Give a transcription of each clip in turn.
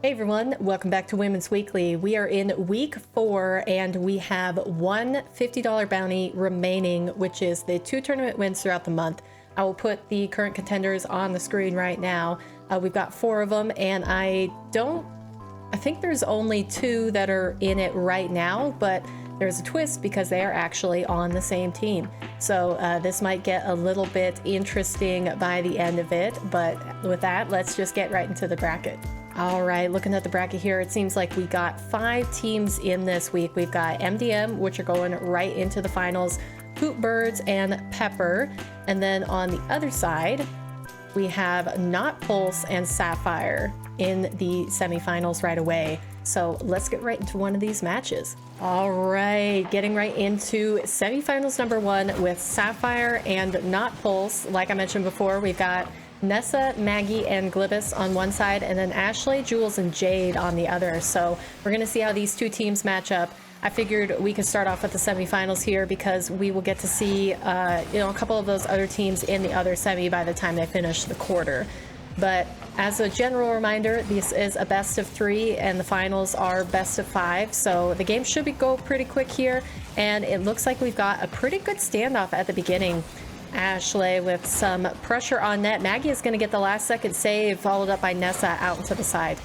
Hey everyone, welcome back to Women's Weekly. We are in week 4 and we have one $50 bounty remaining, which is the 2 tournament wins throughout the month. I will put the current contenders on the screen right now. We've got 4 of them and I think there's only 2 that are in it right now, but there's a twist because they are actually on the same team. So this might get a little bit interesting by the end of it, but with that, let's just get right into the bracket. All right, looking at the bracket here, it seems like we got 5 teams in this week. We've got MDM, which are going right into the finals, Hoot Birds and Pepper. And then on the other side, we have Not Pulse and Sapphire in the semifinals right away. So let's get right into one of these matches. All right, getting right into semifinals number 1 with Sapphire and Not Pulse. Like I mentioned before, we've got Nessa, Maggie, and Glbbous on one side, and then ashleigh, Jules, and Jade on the other. So we're going to see how these 2 teams match up. I figured we could start off with the semifinals here because we will get to see a couple of those other teams in the other semi by the time they finish the quarter. But as a general reminder, this is a best of 3 and the finals are best of 5. So the game should go pretty quick here, and it looks like we've got a pretty good standoff at the beginning. ashleigh with some pressure on net. Maggie is going to get the last second save, followed up by Nessa out into the side.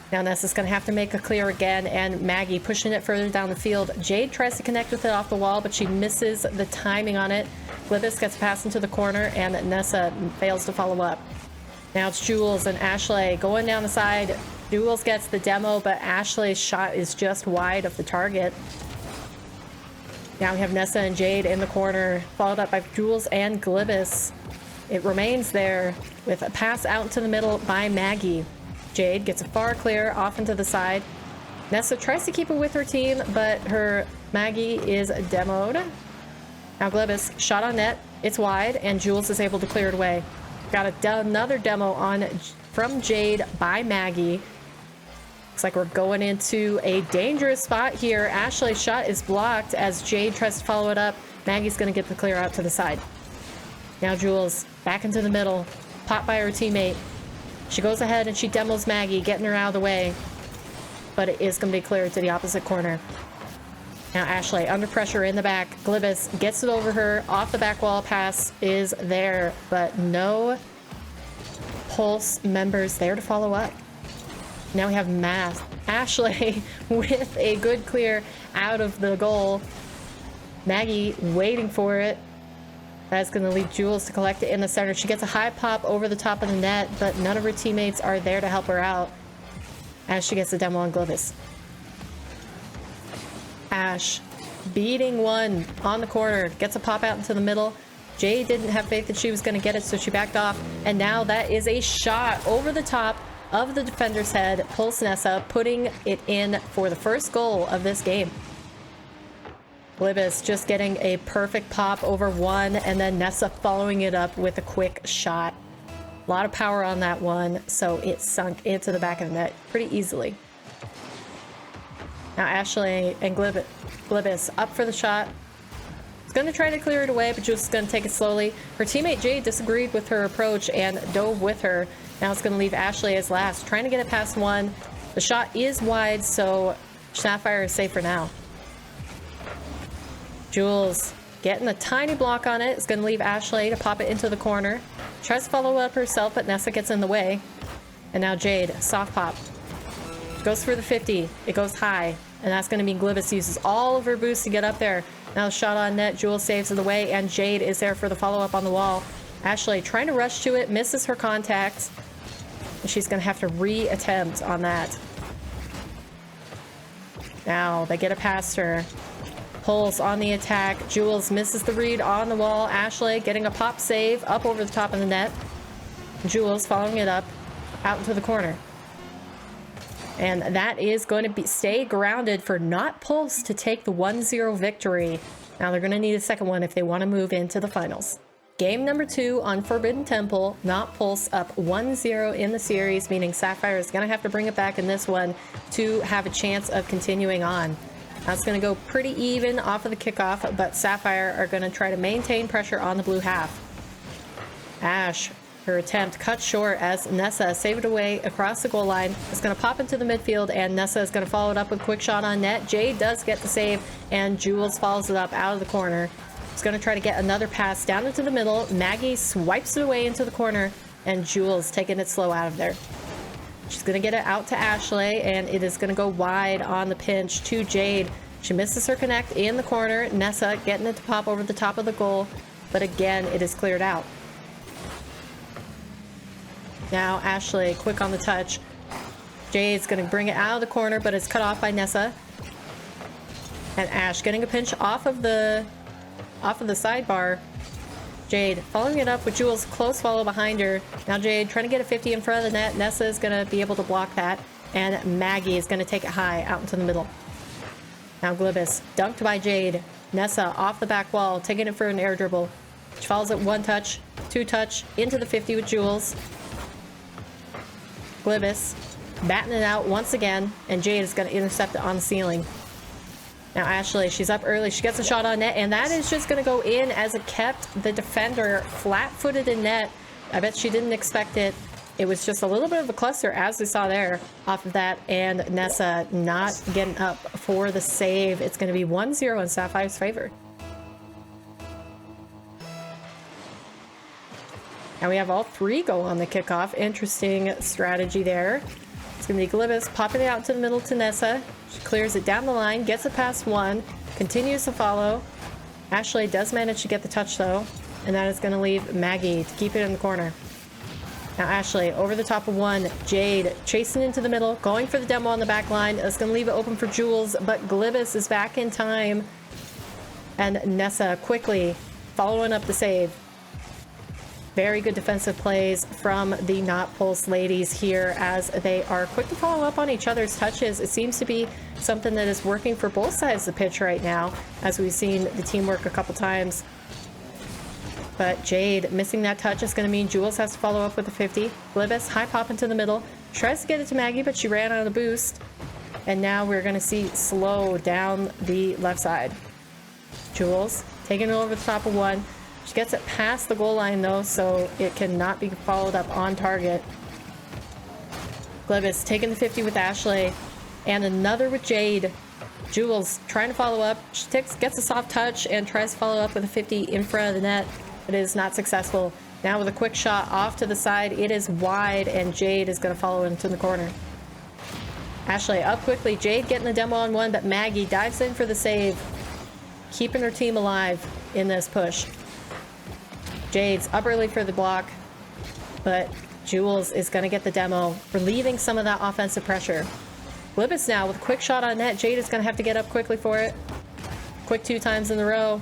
Now Nessa's going to have to make a clear again, and Maggie pushing it further down the field. Jade tries to connect with it off the wall, but she misses the timing on it. Glbbous gets passed into the corner, and Nessa fails to follow up. Now it's Jules and ashleigh going down the side. Jules gets the demo, but ashleigh's shot is just wide of the target. Now we have Nessa and Jade in the corner, followed up by Jules and Glbbous. It remains there with a pass out into the middle by Maggie. Jade gets a far clear off into the side. Nessa tries to keep it with her team, but her Maggie is demoed. Now Glbbous, shot on net, it's wide, and Jules is able to clear it away. Got another demo from Jade by Maggie. Looks like we're going into a dangerous spot here. ashleigh's shot is blocked as Jade tries to follow it up. Maggie's going to get the clear out to the side. Now Jules back into the middle, popped by her teammate. She goes ahead and she demos Maggie, getting her out of the way. But it is going to be cleared to the opposite corner. Now ashleigh under pressure in the back. Glbbous gets it over her. Off the back wall, pass is there, but no Pulse members there to follow up. Now we have ashleigh with a good clear out of the goal. Maggie waiting for it. That's going to leave Jules to collect it in the center. She gets a high pop over the top of the net, but none of her teammates are there to help her out as she gets the demo on Glbbous. Ash beating one on the corner, gets a pop out into the middle. Jade didn't have faith that she was going to get it, so she backed off. And now that is a shot over the top of the defender's head. Pulse Nessa putting it in for the first goal of this game. Glbbous just getting a perfect pop over one, and then Nessa following it up with a quick shot. A lot of power on that one, so it sunk into the back of the net pretty easily. Now ashleigh and Glbbous up for the shot. It's going to try to clear it away, but Jules is going to take it slowly. Her teammate Jade disagreed with her approach and dove with her. Now it's going to leave ashleigh as last, trying to get it past one. The shot is wide, so Sapphire is safe for now. Jules getting a tiny block on it. It's going to leave ashleigh to pop it into the corner. Tries to follow up herself, but Nessa gets in the way. And now Jade, soft pop. Goes for the 50. It goes high. And that's going to mean Glbbous uses all of her boost to get up there. Now the shot on net. Jules saves it away, and Jade is there for the follow-up on the wall. ashleigh trying to rush to it, misses her contact. And she's going to have to re-attempt on that. Now they get it past her. Pulse on the attack. Jules misses the read on the wall. ashleigh getting a pop save up over the top of the net. Jules following it up out into the corner. And that is going to stay grounded for Not Pulse to take the 1-0 victory. Now they're going to need a second one if they want to move into the finals. Game number 2 on Forbidden Temple. Not Pulse up 1-0 in the series, meaning Sapphire is going to have to bring it back in this one to have a chance of continuing on. That's going to go pretty even off of the kickoff, but Sapphire are going to try to maintain pressure on the blue half. Ash Her attempt cut short as Nessa saved away across the goal line. It's going to pop into the midfield, and Nessa is going to follow it up with a quick shot on net. Jade does get the save, and Jules follows it up out of the corner. She's going to try to get another pass down into the middle. Maggie swipes it away into the corner, and Jules taking it slow out of there. She's going to get it out to ashleigh, and it is going to go wide on the pinch to Jade. She misses her connect in the corner. Nessa getting it to pop over the top of the goal, but again, it is cleared out. Now ashleigh quick on the touch. Jade's going to bring it out of the corner, but it's cut off by Nessa. And Ash getting a pinch off of the sidebar. Jade following it up with Jules, close follow behind her. Now Jade trying to get a 50 in front of the net. Nessa is going to be able to block that, and Maggie is going to take it high out into the middle. Now Glbbous dunked by Jade. Nessa off the back wall, taking it for an air dribble. She follows it one touch, two touch, into the 50 with Jules. Glbbous batting it out once again, and Jade is going to intercept it on the ceiling. Now ashleigh, she's up early. She gets a shot on net, and that is just going to go in as it kept the defender flat-footed in net. I bet she didn't expect it. It was just a little bit of a cluster, as we saw there, off of that, and Nessa not getting up for the save. It's going to be 1-0 in Sapphire's favor. Now we have all three go on the kickoff. Interesting strategy there. It's going to be Glbbous popping it out to the middle to Nessa. She clears it down the line, gets it past one, continues to follow. ashleigh does manage to get the touch though, and that is going to leave Maggie to keep it in the corner. Now ashleigh over the top of one. Jade chasing into the middle, going for the demo on the back line. It's going to leave it open for Jules, but Glbbous is back in time. And Nessa quickly following up the save. Very good defensive plays from the Not Pulse ladies here as they are quick to follow up on each other's touches. It seems to be something that is working for both sides of the pitch right now, as we've seen the teamwork a couple times. But Jade missing that touch is going to mean Jules has to follow up with a 50. Glbbous high pop into the middle. Tries to get it to Maggie, but she ran on a boost. And now we're going to see slow down the left side. Jules taking it over the top of one. She gets it past the goal line though, so it cannot be followed up on target. Glbbous taking the 50 with ashleigh, and another with Jade. Jules trying to follow up. She gets a soft touch and tries to follow up with a 50 in front of the net. It is not successful. Now with a quick shot off to the side, it is wide, and Jade is going to follow into the corner. ashleigh up quickly. Jade getting the demo on one, but Maggie dives in for the save, keeping her team alive in this push. Jade's up early for the block, but Jules is going to get the demo, relieving some of that offensive pressure. Glbbous now with a quick shot on net. Jade is going to have to get up quickly for it. Quick 2 times in a row.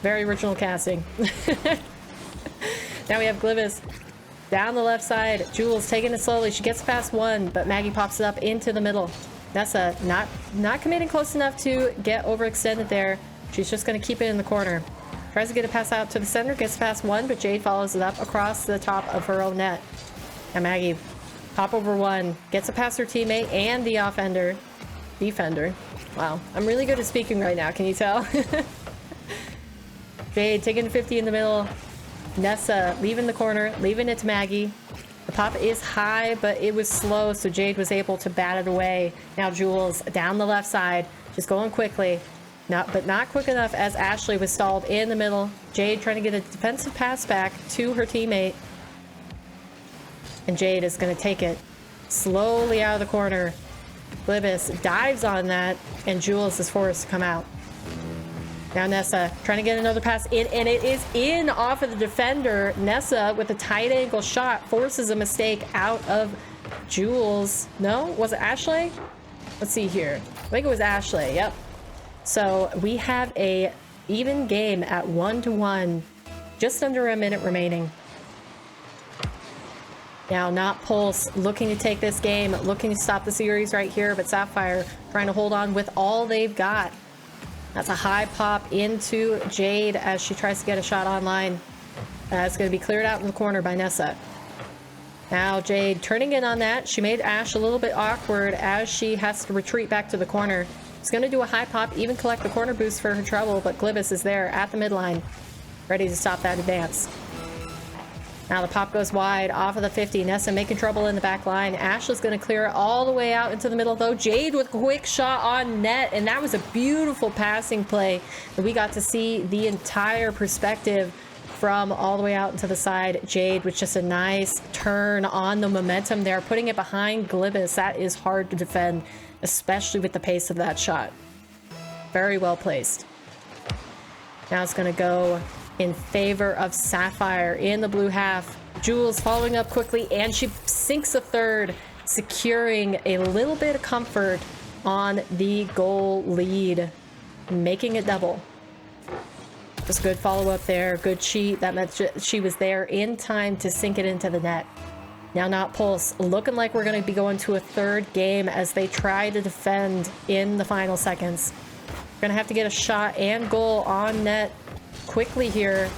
Very original casting. Now we have Glbbous down the left side. Jules taking it slowly. She gets past one, but Maggie pops it up into the middle. Nessa not committing close enough to get overextended there. She's just going to keep it in the corner. Tries to get a pass out to the center, gets past one, but Jade follows it up across the top of her own net. And Maggie, pop over one, gets it past her teammate and the defender. Wow, I'm really good at speaking right now, can you tell? Jade taking the 50 in the middle. Nessa leaving the corner, leaving it to Maggie. The pop is high, but it was slow, so Jade was able to bat it away. Now Jules down the left side, just going quickly. But not quick enough as ashleigh was stalled in the middle. Jade trying to get a defensive pass back to her teammate. And Jade is going to take it slowly out of the corner. Glbbous dives on that, and Jules is forced to come out. Now Nessa trying to get another pass in, and it is in off of the defender. Nessa with a tight angle shot forces a mistake out of Jules. No? Was it ashleigh? Let's see here. I think it was ashleigh. Yep. So we have a even game at 1-1, just under a minute remaining. Now Not Pulse looking to take this game, looking to stop the series right here, but Sapphire trying to hold on with all they've got. That's a high pop into Jade as she tries to get a shot online. It's going to be cleared out in the corner by Nessa. Now Jade turning in on that. She made Ash a little bit awkward as she has to retreat back to the corner. She's going to do a high pop, even collect the corner boost for her trouble, but Glbbous is there at the midline, ready to stop that advance. Now the pop goes wide off of the 50. Nessa making trouble in the back line. Ashleigh's going to clear it all the way out into the middle, though. Jade with a quick shot on net, and that was a beautiful passing play. And we got to see the entire perspective from all the way out into the side. Jade with just a nice turn on the momentum there, putting it behind Glbbous. That is hard to defend, especially with the pace of that shot. Very well placed. Now it's going to go in favor of Sapphire in the blue half. Jules following up quickly, and she sinks a third, securing a little bit of comfort on the goal lead, making it double. Just good follow-up there, good cheat. That meant she was there in time to sink it into the net. Now not Pulse, looking like we're going to be going to a third game as they try to defend in the final seconds. We're going to have to get a shot and goal on net quickly here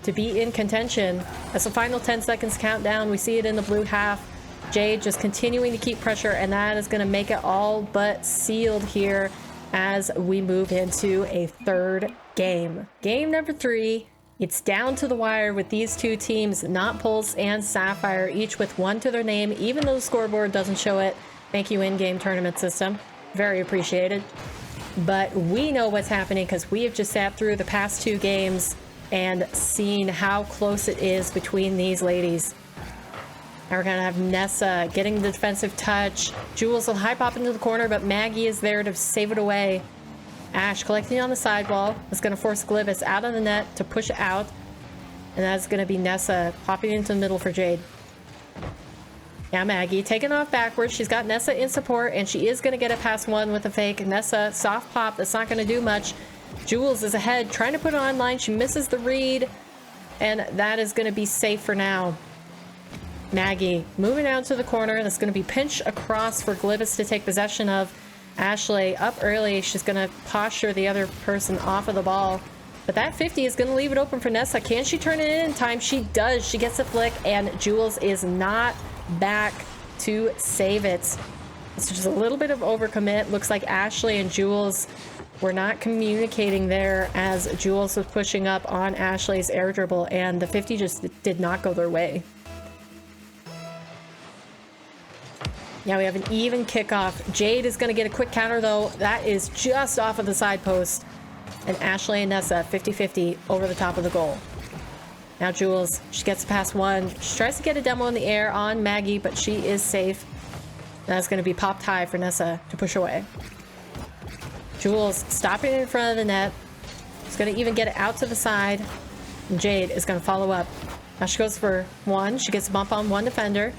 to be in contention. As the final 10 seconds count down, we see it in the blue half. Jade just continuing to keep pressure, and that is going to make it all but sealed here as we move into a third game. Game number 3. It's down to the wire with these two teams, Not Pulse and Sapphire, each with 1 to their name, even though the scoreboard doesn't show it. Thank you, in-game tournament system. Very appreciated. But we know what's happening because we have just sat through the past 2 games and seen how close it is between these ladies. Now we're gonna have Nessa getting the defensive touch. Jules will high pop into the corner, but Maggie is there to save it away. Ash collecting on the sidewall is gonna force Glbbous out of the net to push it out. And that's gonna be Nessa popping into the middle for Jade. Now Maggie taking off backwards. She's got Nessa in support, and she is going to get it past 1 with a fake. Nessa, soft pop. That's not going to do much. Jules is ahead, trying to put it online. She misses the read, and that is going to be safe for now. Maggie moving out to the corner. That's going to be pinched across for Glbbous to take possession of. Ashleigh up early. She's going to posture the other person off of the ball. But that 50 is going to leave it open for Nessa. Can she turn it in time? She does. She gets a flick, and Jules is not back to save it. It's just a little bit of overcommit. Looks like Ashleigh and Jules were not communicating there as Jules was pushing up on Ashleigh's air dribble, and the 50 just did not go their way. Now we have an even kickoff. Jade is going to get a quick counter, though. That is just off of the side post. And Ashleigh and Nessa 50-50 over the top of the goal. Now Jules, she gets past 1. She tries to get a demo in the air on Maggie, but she is safe. That's going to be popped high for Nessa to push away. Jules stopping in front of the net. She's going to even get it out to the side. And Jade is going to follow up. Now she goes for 1. She gets a bump on 1 defender.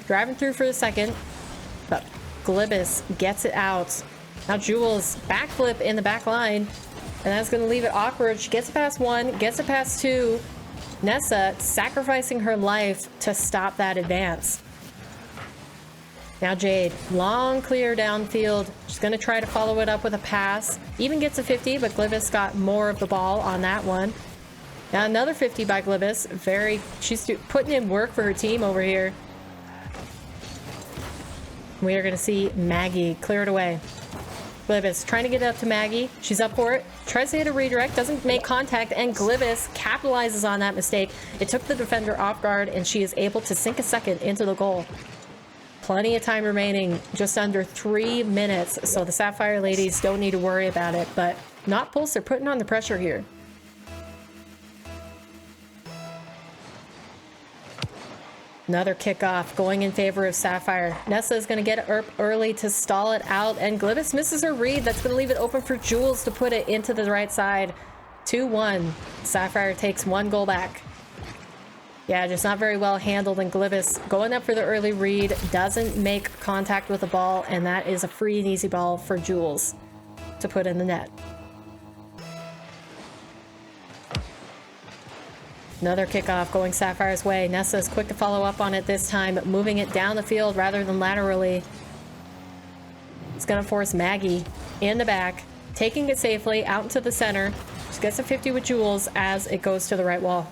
Driving through for the second. But Glbbous gets it out. Now Jules backflip in the back line. And that's going to leave it awkward. She gets it past 1, gets it past 2. Nessa sacrificing her life to stop that advance. Now Jade, long clear downfield. She's going to try to follow it up with a pass. Even gets a 50, but Glbbous got more of the ball on that one. Now another 50 by Glbbous. She's putting in work for her team over here. We are going to see Maggie clear it away. Glbbous trying to get it up to Maggie. She's up for it. Tries to hit a redirect. Doesn't make contact. And Glbbous capitalizes on that mistake. It took the defender off guard, and she is able to sink a second into the goal. Plenty of time remaining. Just under 3 minutes. So the Sapphire ladies don't need to worry about it. But Not Pulse are putting on the pressure here. Another kickoff going in favor of Sapphire. Nessa is going to get it early to stall it out, and Glbbous misses her read. That's going to leave it open for Jules to put it into the right side. 2-1. Sapphire takes 1 goal back. Yeah, just not very well handled, and Glbbous going up for the early read, doesn't make contact with the ball, and that is a free and easy ball for Jules to put in the net. Another kickoff going Sapphire's way. Nessa is quick to follow up on it this time, moving it down the field rather than laterally. It's going to force Maggie in the back, taking it safely out into the center. She gets a 50 with Jules as it goes to the right wall.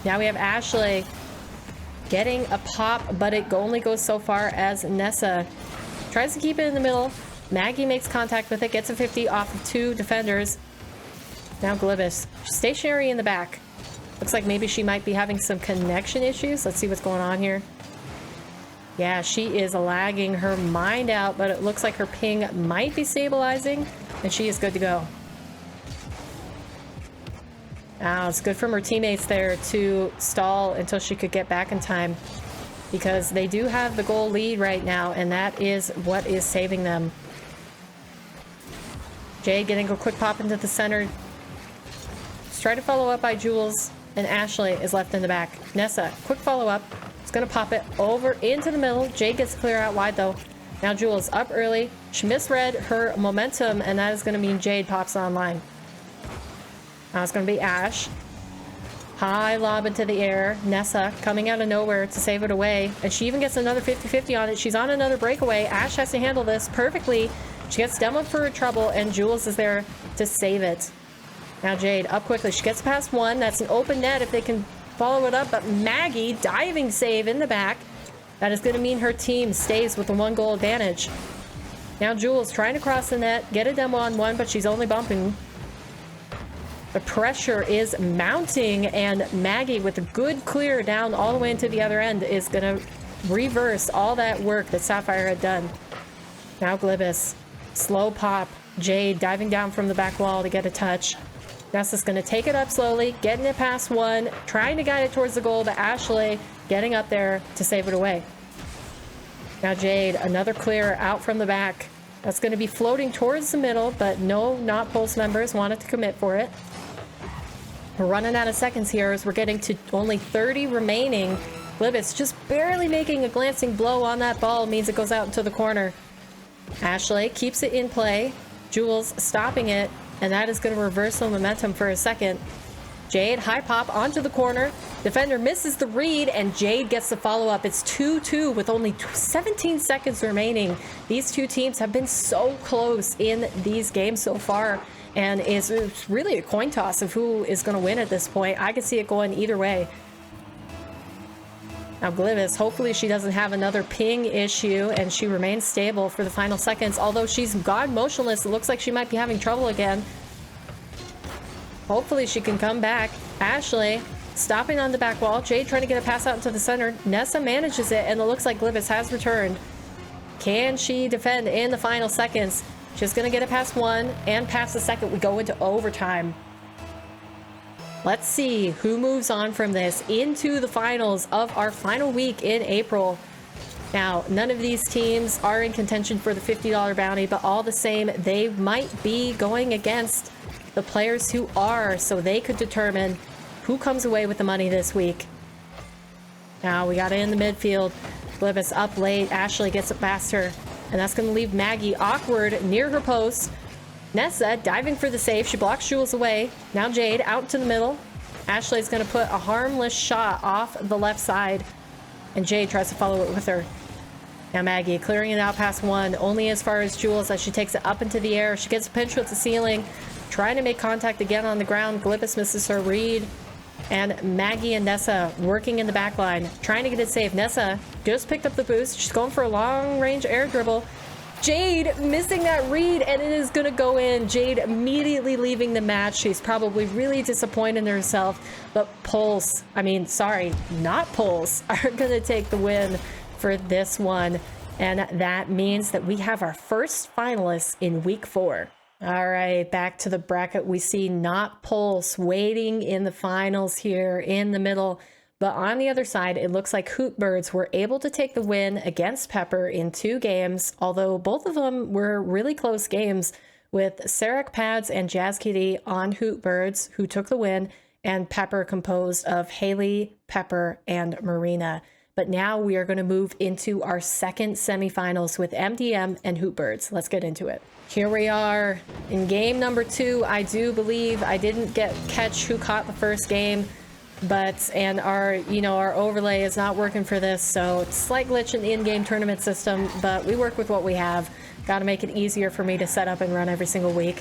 Now we have Ashleigh getting a pop, but it only goes so far as Nessa tries to keep it in the middle. Maggie makes contact with it, gets a 50 off of 2 defenders. Now Glbbous, stationary in the back. Looks like maybe she might be having some connection issues. Let's see what's going on here. Yeah, she is lagging her mind out, but it looks like her ping might be stabilizing, and she is good to go. Wow, it's good from her teammates there to stall until she could get back in time, because they do have the goal lead right now, and that is what is saving them. Jade getting a quick pop into the center. Let's try to follow up by Jules, and ashleigh is left in the back. Nessa, quick follow up. It's gonna pop it over into the middle. Jade gets clear out wide though. Now Jules up early. She misread her momentum, and that is gonna mean Jade pops online. Now it's gonna be Ash. High lob into the air. Nessa coming out of nowhere to save it away. And she even gets another 50-50 on it. She's on another breakaway. Ash has to handle this perfectly. She gets demoed for her trouble, and Jules is there to save it. Now Jade up quickly. She gets past one. That's an open net if they can follow it up, but Maggie diving save in the back. That is going to mean her team stays with the 1-goal advantage. Now Jules trying to cross the net, get a demo on one, but she's only bumping. The pressure is mounting, and Maggie with a good clear down all the way into the other end is going to reverse all that work that Sapphire had done. Now Glbbous, slow pop. Jade diving down from the back wall to get a touch. Nessa's going to take it up slowly, getting it past one, trying to guide it towards the goal, but ashleigh getting up there to save it away. Now Jade, another clear out from the back. That's going to be floating towards the middle, but no, not Pulse members wanted to commit for it. We're running out of seconds here as we're getting to only 30 remaining. Glbbous just barely making a glancing blow on that ball means it goes out into the corner. ashleigh keeps it in play. Jules stopping it. And that is going to reverse the momentum for a second. Jade, high pop onto the corner. Defender misses the read, and Jade gets the follow-up. It's 2-2 with only 17 seconds remaining. These two teams have been so close in these games so far, and it's really a coin toss of who is going to win at this point. I could see it going either way. Now Glbbous, hopefully she doesn't have another ping issue, and she remains stable for the final seconds. Although she's gone motionless, it looks like she might be having trouble again. Hopefully she can come back. ashleigh stopping on the back wall. Jade trying to get a pass out into the center. Nessa manages it, and it looks like Glbbous has returned. Can she defend in the final seconds? She's going to get it past one and past the second. We go into overtime. Let's see who moves on from this into the finals of our final week in April. Now, none of these teams are in contention for the $50 bounty, but all the same, they might be going against the players who are, so they could determine who comes away with the money this week. Now, we got it in the midfield. Glbbous up late. ashleigh gets it past her, and that's going to leave Maggie awkward near her post. Nessa diving for the save. She blocks Jules away. Now Jade out to the middle. ashleigh's going to put a harmless shot off the left side, and Jade tries to follow it with her. Now Maggie clearing it out past one, only as far as Jules as she takes it up into the air. She gets a pinch with the ceiling, trying to make contact again on the ground. Glbbous misses her read, and Maggie and Nessa working in the back line, trying to get it safe. Nessa just picked up the boost. She's going for a long-range air dribble. Jade missing that read, and it is going to go in. Jade immediately leaving the match. She's probably really disappointed in herself, but Pulse, not Pulse, are going to take the win for this one, and that means that we have our first finalists in week 4. All right, back to the bracket. We see not Pulse waiting in the finals here in the middle. But on the other side, it looks like Hoot Birds were able to take the win against Pepper in 2 games, although both of them were really close games, with Sarek Pads and Jazzkitty on Hoot Birds, who took the win, and Pepper composed of Hayley, Pepper, and Marina. But now we are going to move into our second semifinals with MDM and Hoot Birds. Let's get into it. Here we are in game number 2. I do believe I didn't catch who caught the first game, and our overlay is not working for this, so it's a slight glitch in the in-game tournament system, but we work with what we have. Got to make it easier for me to set up and run every single week.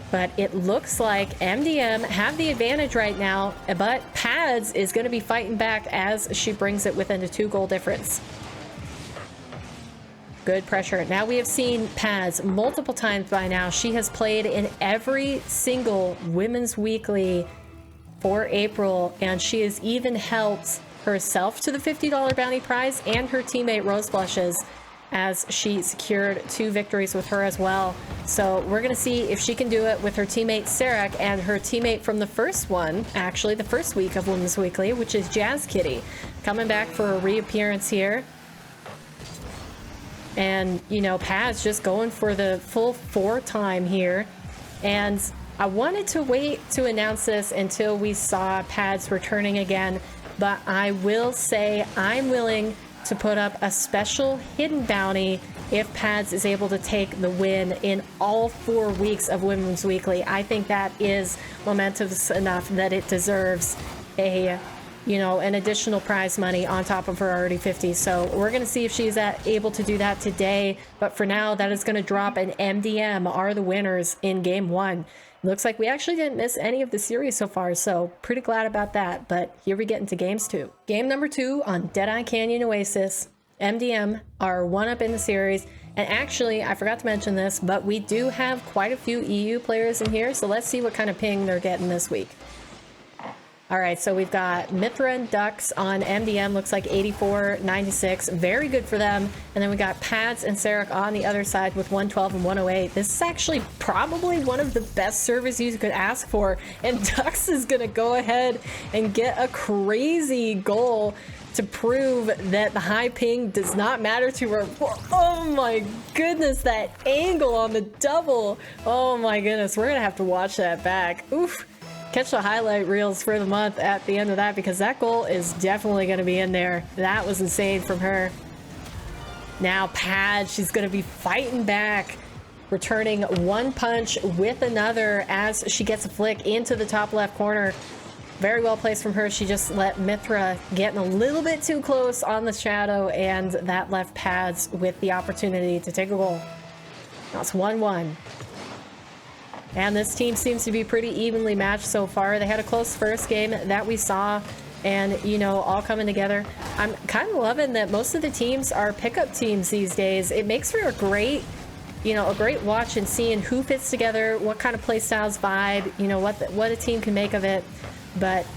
But it looks like MDM have the advantage right now, but Pads is going to be fighting back as she brings it within a 2-goal difference. Good pressure. Now we have seen Pads multiple times by now. She has played in every single Women's Weekly for April, and she has even helped herself to the $50 bounty prize and her teammate RoseBlushes, as she secured 2 victories with her as well. So we're gonna see if she can do it with her teammate Sarek and her teammate from the first one, actually the first week of Women's Weekly, which is Jazzkitty, coming back for a reappearance here. And you know, Paz just going for the full 4 time here. And I wanted to wait to announce this until we saw Pads returning again, but I will say I'm willing to put up a special hidden bounty if Pads is able to take the win in all 4 weeks of Women's Weekly. I think that is momentous enough that it deserves a, you know, an additional prize money on top of her already 50. So we're going to see if she's able to do that today. But for now, that is going to drop an MDM are the winners in game 1. Looks like we actually didn't miss any of the series so far, so pretty glad about that. But here we get into games 2. Game number 2 on Deadeye Canyon Oasis. MDM are 1-up in the series. And actually, I forgot to mention this, but we do have quite a few EU players in here, so let's see what kind of ping they're getting this week. All right, so we've got Mythra and Duckz on MDM, looks like 84, 96, very good for them. And then we got Pads and Sarek on the other side with 112 and 108. This is actually probably one of the best servers you could ask for. And Duckz is gonna go ahead and get a crazy goal to prove that the high ping does not matter to her. Oh my goodness, that angle on the double. Oh my goodness, we're gonna have to watch that back. Oof. Catch the highlight reels for the month at the end of that, because that goal is definitely going to be in there. That was insane from her. Now Pad, she's going to be fighting back, returning one punch with another as she gets a flick into the top left corner. Very well placed from her. She just let Mythra getting a little bit too close on the shadow, and that left Pads with the opportunity to take a goal. Now it's 1-1. And this team seems to be pretty evenly matched so far. They had a close first game that we saw, and, you know, all coming together. I'm kind of loving that most of the teams are pickup teams these days. It makes for a great, you know, a great watch and seeing who fits together, what kind of play styles vibe, you know, what a team can make of it. But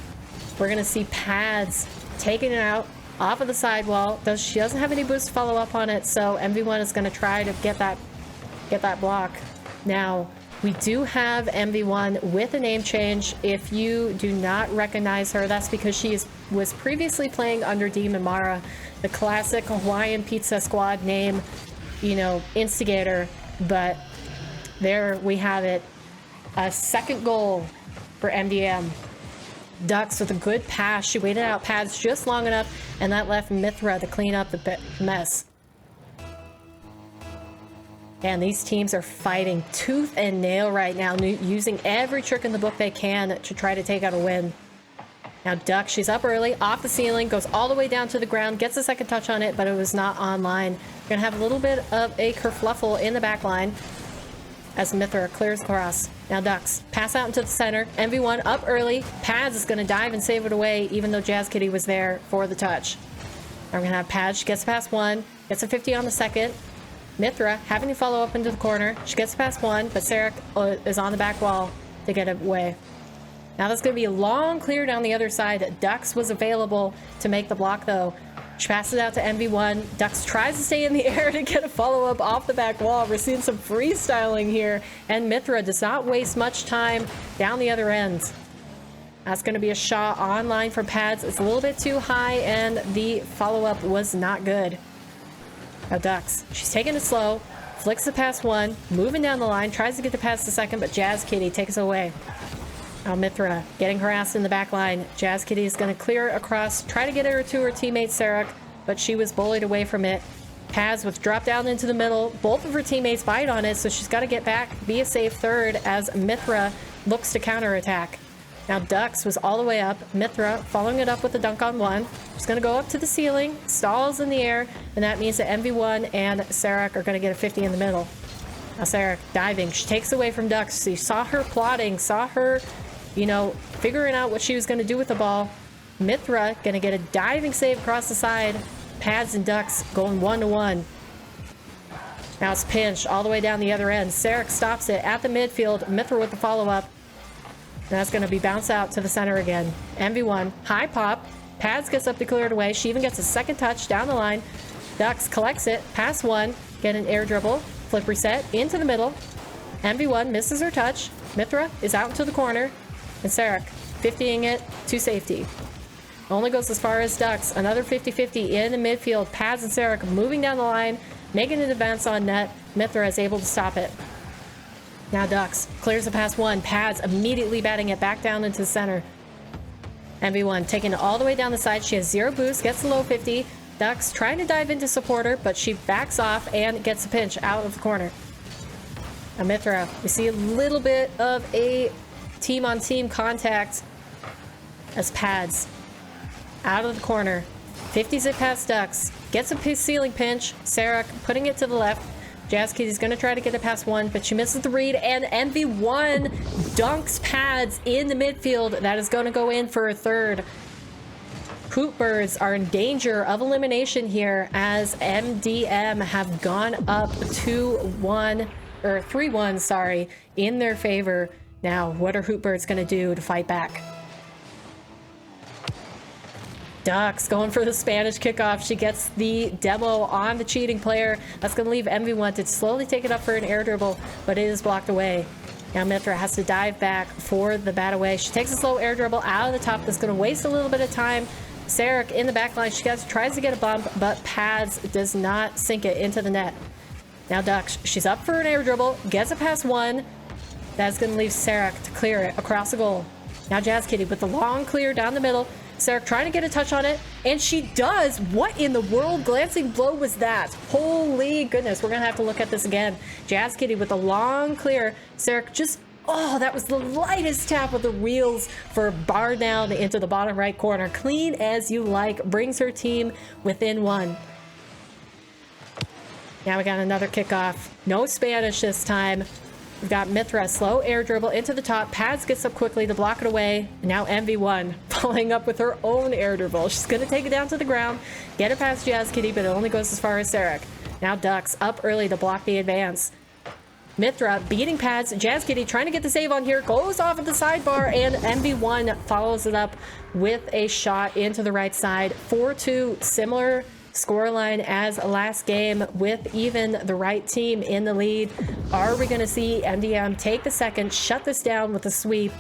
we're going to see Pads taking it out off of the sidewall. She doesn't have any boost to follow up on it, so MV1 is going to try to get that block. Now, we do have MV1 with a name change. If you do not recognize her, that's because she was previously playing under Demon Mara, the classic Hawaiian Pizza Squad name, you know, instigator. But there we have it. A second goal for MDM. Duckz with a good pass. She waited out Pads just long enough, and that left Mythra to clean up the mess. And these teams are fighting tooth and nail right now, using every trick in the book they can to try to take out a win. Now Duckz, she's up early, off the ceiling, goes all the way down to the ground, gets a second touch on it, but it was not online. We're gonna have a little bit of a kerfluffle in the back line as Mythra clears across. Now Duckz, pass out into the center. MV1 up early. Pads is gonna dive and save it away, even though Jazzkitty was there for the touch. Now we're gonna have Pads, she gets past one, gets a 50 on the second. Mythra having to follow up into the corner. She gets past one, but Sarek is on the back wall to get it away. Now that's going to be a long clear down the other side. Duckz was available to make the block though. She passes out to MV1. Duckz tries to stay in the air to get a follow-up off the back wall. We're seeing some freestyling here, and Mythra does not waste much time down the other end. That's going to be a shot online for Pads. It's a little bit too high, and the follow-up was not good. Now Duckz, she's taking it slow, flicks the past one, moving down the line, tries to get the past the second, but Jazzkitty takes it away. Now Mythra getting harassed in the back line. Jazzkitty is going to clear across, try to get her to her teammate Sarek, but she was bullied away from it. Paz with drop down into the middle. Both of her teammates bite on it, so she's got to get back, be a safe third as Mythra looks to counterattack. Now Duckz was all the way up. Mythra following it up with a dunk on one. She's going to go up to the ceiling, stalls in the air, and that means that MV1 and Sarek are going to get a 50 in the middle. Now Sarek diving. She takes away from Duckz. So you saw her plotting, saw her, you know, figuring out what she was going to do with the ball. Mythra going to get a diving save across the side. Pads and Duckz going 1-1. Now it's pinched all the way down the other end. Sarek stops it at the midfield. Mythra with the follow-up. That's going to be bounced out to the center again. MV1, high pop. Pads gets up to clear it away. She even gets a second touch down the line. Duckz collects it, pass one, get an air dribble, flip reset, into the middle. MV1 misses her touch. Mythra is out into the corner. And Sarek 50ing it to safety. Only goes as far as Duckz. Another 50-50 in the midfield. Pads and Sarek moving down the line, making an advance on net. Mythra is able to stop it. Now Duckz clears the pass one. Pads immediately batting it back down into the center. MV1 taking it all the way down the side. She has 0 boost, gets the low 50. Duckz trying to dive into support her, but she backs off and gets a pinch out of the corner. Now Mythra, we see a little bit of a team-on-team contact as Pads out of the corner. 50s it past Duckz. Gets a ceiling pinch. Sarek putting it to the left. Jazzkitty's going to try to get it past one, but she misses the read, and MV1 dunks Pads in the midfield. That is going to go in for a third. Hootbirds are in danger of elimination here as MDM have gone up 2-1, or 3-1, sorry, in their favor. Now, what are Hootbirds going to do to fight back? Duckz going for the Spanish kickoff. She gets the demo on the cheating player. That's going to leave MV1 to slowly take it up for an air dribble, but it is blocked away. Now Mythra has to dive back for the bat away. She takes a slow air dribble out of the top. That's going to waste a little bit of time. Sarek in the back line. She tries to get a bump, but Pads does not sink it into the net. Now Duckz, she's up for an air dribble, gets it past one. That's going to leave Sarek to clear it across the goal. Now Jazzkitty with the long clear down the middle. Sarek trying to get a touch on it, and she does. What in the world glancing blow was that? Holy goodness, we're gonna have to look at this again. Jazzkitty with the long clear. Sarek just, oh, that was the lightest tap of the wheels for a bar down into the bottom right corner. Clean as you like, brings her team within one. Now we got another kickoff. No Spanish this time. We've got Mythra, slow air dribble into the top. Pads gets up quickly to block it away. And now MV1 following up with her own air dribble. She's going to take it down to the ground, get it past Jazzkitty, but it only goes as far as Sarek. Now Duckz up early to block the advance. Mythra beating Pads. Jazzkitty trying to get the save on here. Goes off at the sidebar, and MV1 follows it up with a shot into the right side. 4-2, similar scoreline as last game with even the right team in the lead. Are we going to see MDM take the second, shut this down with a sweep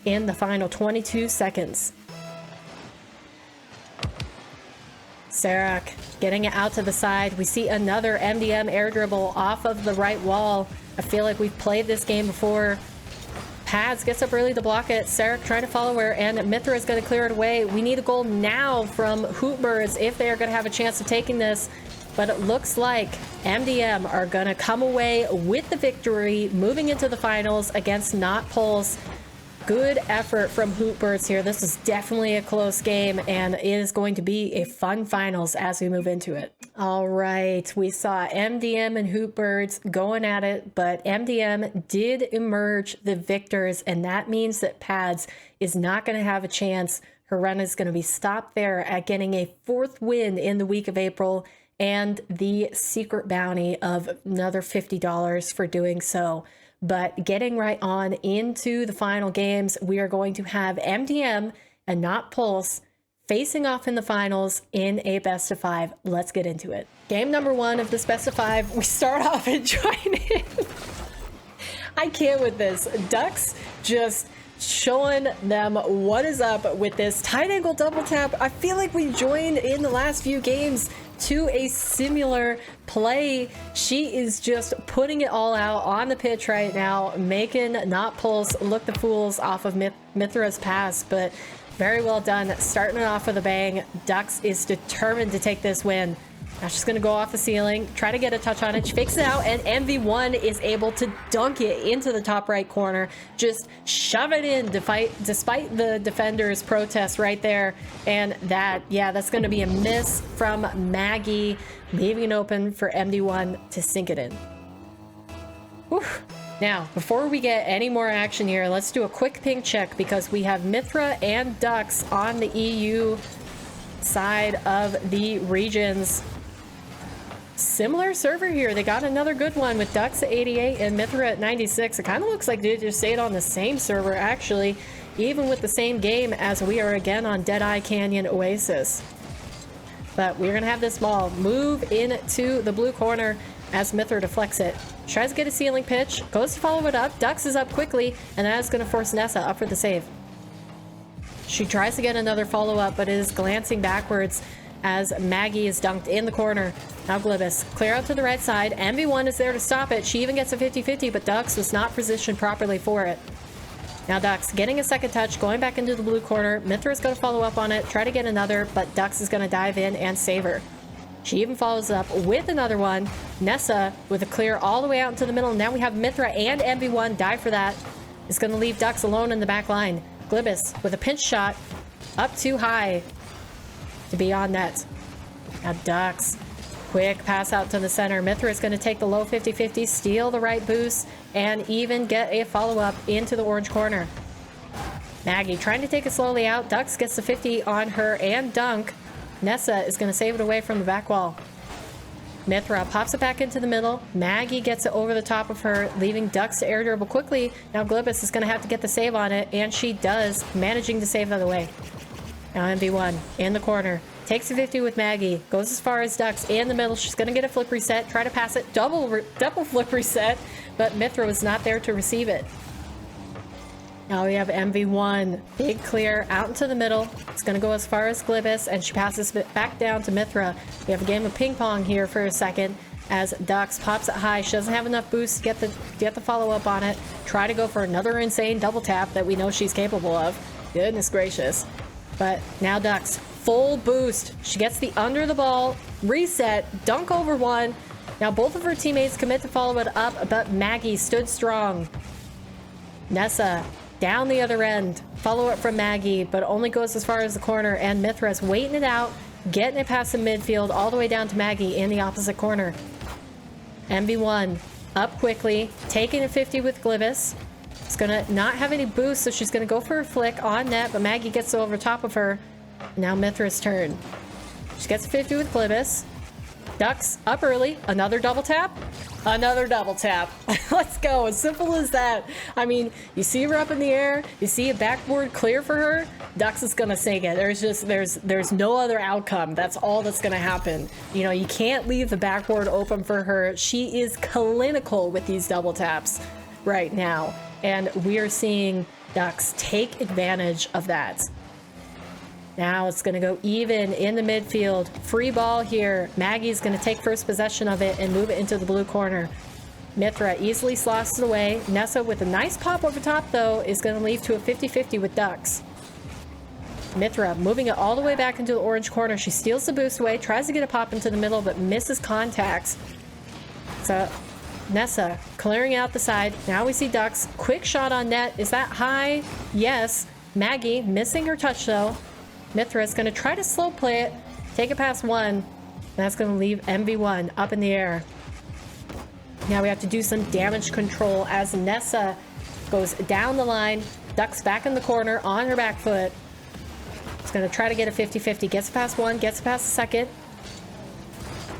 in the final 22 seconds? Sarek getting it out to the side. We see another MDM air dribble off of the right wall. I feel like we've played this game before. Pads gets up early to block it. Sarek trying to follow her, and Mythra is going to clear it away. We need a goal now from Hootbirds if they are going to have a chance of taking this. But it looks like MDM are going to come away with the victory, moving into the finals against Not Pulse. Good effort from Hootbirds here. This is definitely a close game, and it is going to be a fun finals as we move into it. All right, we saw MDM and Hootbirds going at it, but MDM did emerge the victors, and that means that Pads is not going to have a chance. Her run is going to be stopped there at getting a 4th win in the week of April and the secret bounty of another $50 for doing so. But getting right on into the final games, we are going to have MDM and Not Pulse facing off in the finals in a best of 5. Let's get into it. Game number 1 of this best of 5, we start off enjoying it. I can't with this. Duckz just showing them what is up with this tight angle double tap. I feel like we joined in the last few games to a similar play. She is just putting it all out on the pitch right now, making Not Pulse look the fools off of Mythra's pass, but very well done. Starting it off with a bang. Duckz is determined to take this win. Now she's going to go off the ceiling, try to get a touch on it. She fakes it out, and MV1 is able to dunk it into the top right corner. Just shove it in despite the defender's protest right there. And that, yeah, that's going to be a miss from Maggie, leaving it open for MD1 to sink it in. Whew. Now, before we get any more action here, let's do a quick ping check because we have Mythra and Duckz on the EU side of the regions. similar server here. They got another good one with Duckz at 88 and Mythra at 96. It kind of looks like they just stayed on the same server, actually, even with the same game, as we are again on Deadeye Canyon Oasis. But we're going to have this ball move into the blue corner as Mythra deflects it. Tries to get a ceiling pitch, goes to follow it up. Duckz is up quickly, and that is going to force Nessa up for the save. She tries to get another follow-up, but is glancing backwards as Maggie is dunked in the corner. Now Glbbous, clear out to the right side. MV1 is there to stop it. She even gets a 50-50, but Duckz was not positioned properly for it. Now Duckz getting a second touch, going back into the blue corner. Mythra is going to follow up on it, try to get another, but Duckz is going to dive in and save her. She even follows up with another one. Nessa with a clear all the way out into the middle. Now we have Mythra and MV1 dive for that. It's going to leave Duckz alone in the back line. Glbbous with a pinch shot up too high to be on net. Now Duckz, quick pass out to the center. Mythra is going to take the low 50-50, steal the right boost, and even get a follow-up into the orange corner. Maggie trying to take it slowly out. Duckz gets the 50 on her and dunk. Nessa is going to save it away from the back wall. Mythra pops it back into the middle. Maggie gets it over the top of her, leaving Duckz to air dribble quickly. Now Glbbous is going to have to get the save on it, and she does, managing to save that away. Now MV1 in the corner. Takes a 50 with Maggie. Goes as far as Duckz in the middle. She's going to get a flip reset. Try to pass it. Double flip reset. But Mythra was not there to receive it. Now we have MV1. Big clear out into the middle. It's going to go as far as Glbbous. And she passes it back down to Mythra. We have a game of ping pong here for a second. As Duckz pops it high. She doesn't have enough boost to get the follow up on it. Try to go for another insane double tap that we know she's capable of. Goodness gracious. But now Duckz, full boost. She gets the under the ball, reset, dunk over one. Now both of her teammates commit to follow it up, but Maggie stood strong. Nessa down the other end. Follow up from Maggie, but only goes as far as the corner, and Mythra's waiting it out, getting it past the midfield, all the way down to Maggie in the opposite corner. MV1 up quickly, taking a 50 with Glbbous. It's gonna not have any boost, so she's gonna go for a flick on net, but Maggie gets over top of her. Now Mythra's turn. She gets a 50 with Glbbous. Duckz up early. Another double tap. Another double tap. Let's go. As simple as that. I mean, you see her up in the air. You see a backboard clear for her. Duckz is gonna sink it. There's no other outcome. That's all that's gonna happen. You know, you can't leave the backboard open for her. She is clinical with these double taps right now. And we are seeing Duckz take advantage of that. Now it's going to go even in the midfield. Free ball here. Maggie's going to take first possession of it and move it into the blue corner. Mythra easily slots it away. Nessa with a nice pop over top, though, is going to lead to a 50-50 with Duckz. Mythra moving it all the way back into the orange corner. She steals the boost away, tries to get a pop into the middle, but misses contacts. So Nessa clearing out the side. Now we see Duckz. Quick shot on net. Is that high? Yes. Maggie missing her touch, though. Mythra is going to try to slow play it, take it past one. That's going to leave MV1 up in the air. Now we have to do some damage control as Nessa goes down the line. Duckz back in the corner on her back foot. It's going to try to get a 50-50. Gets past one, gets past the second.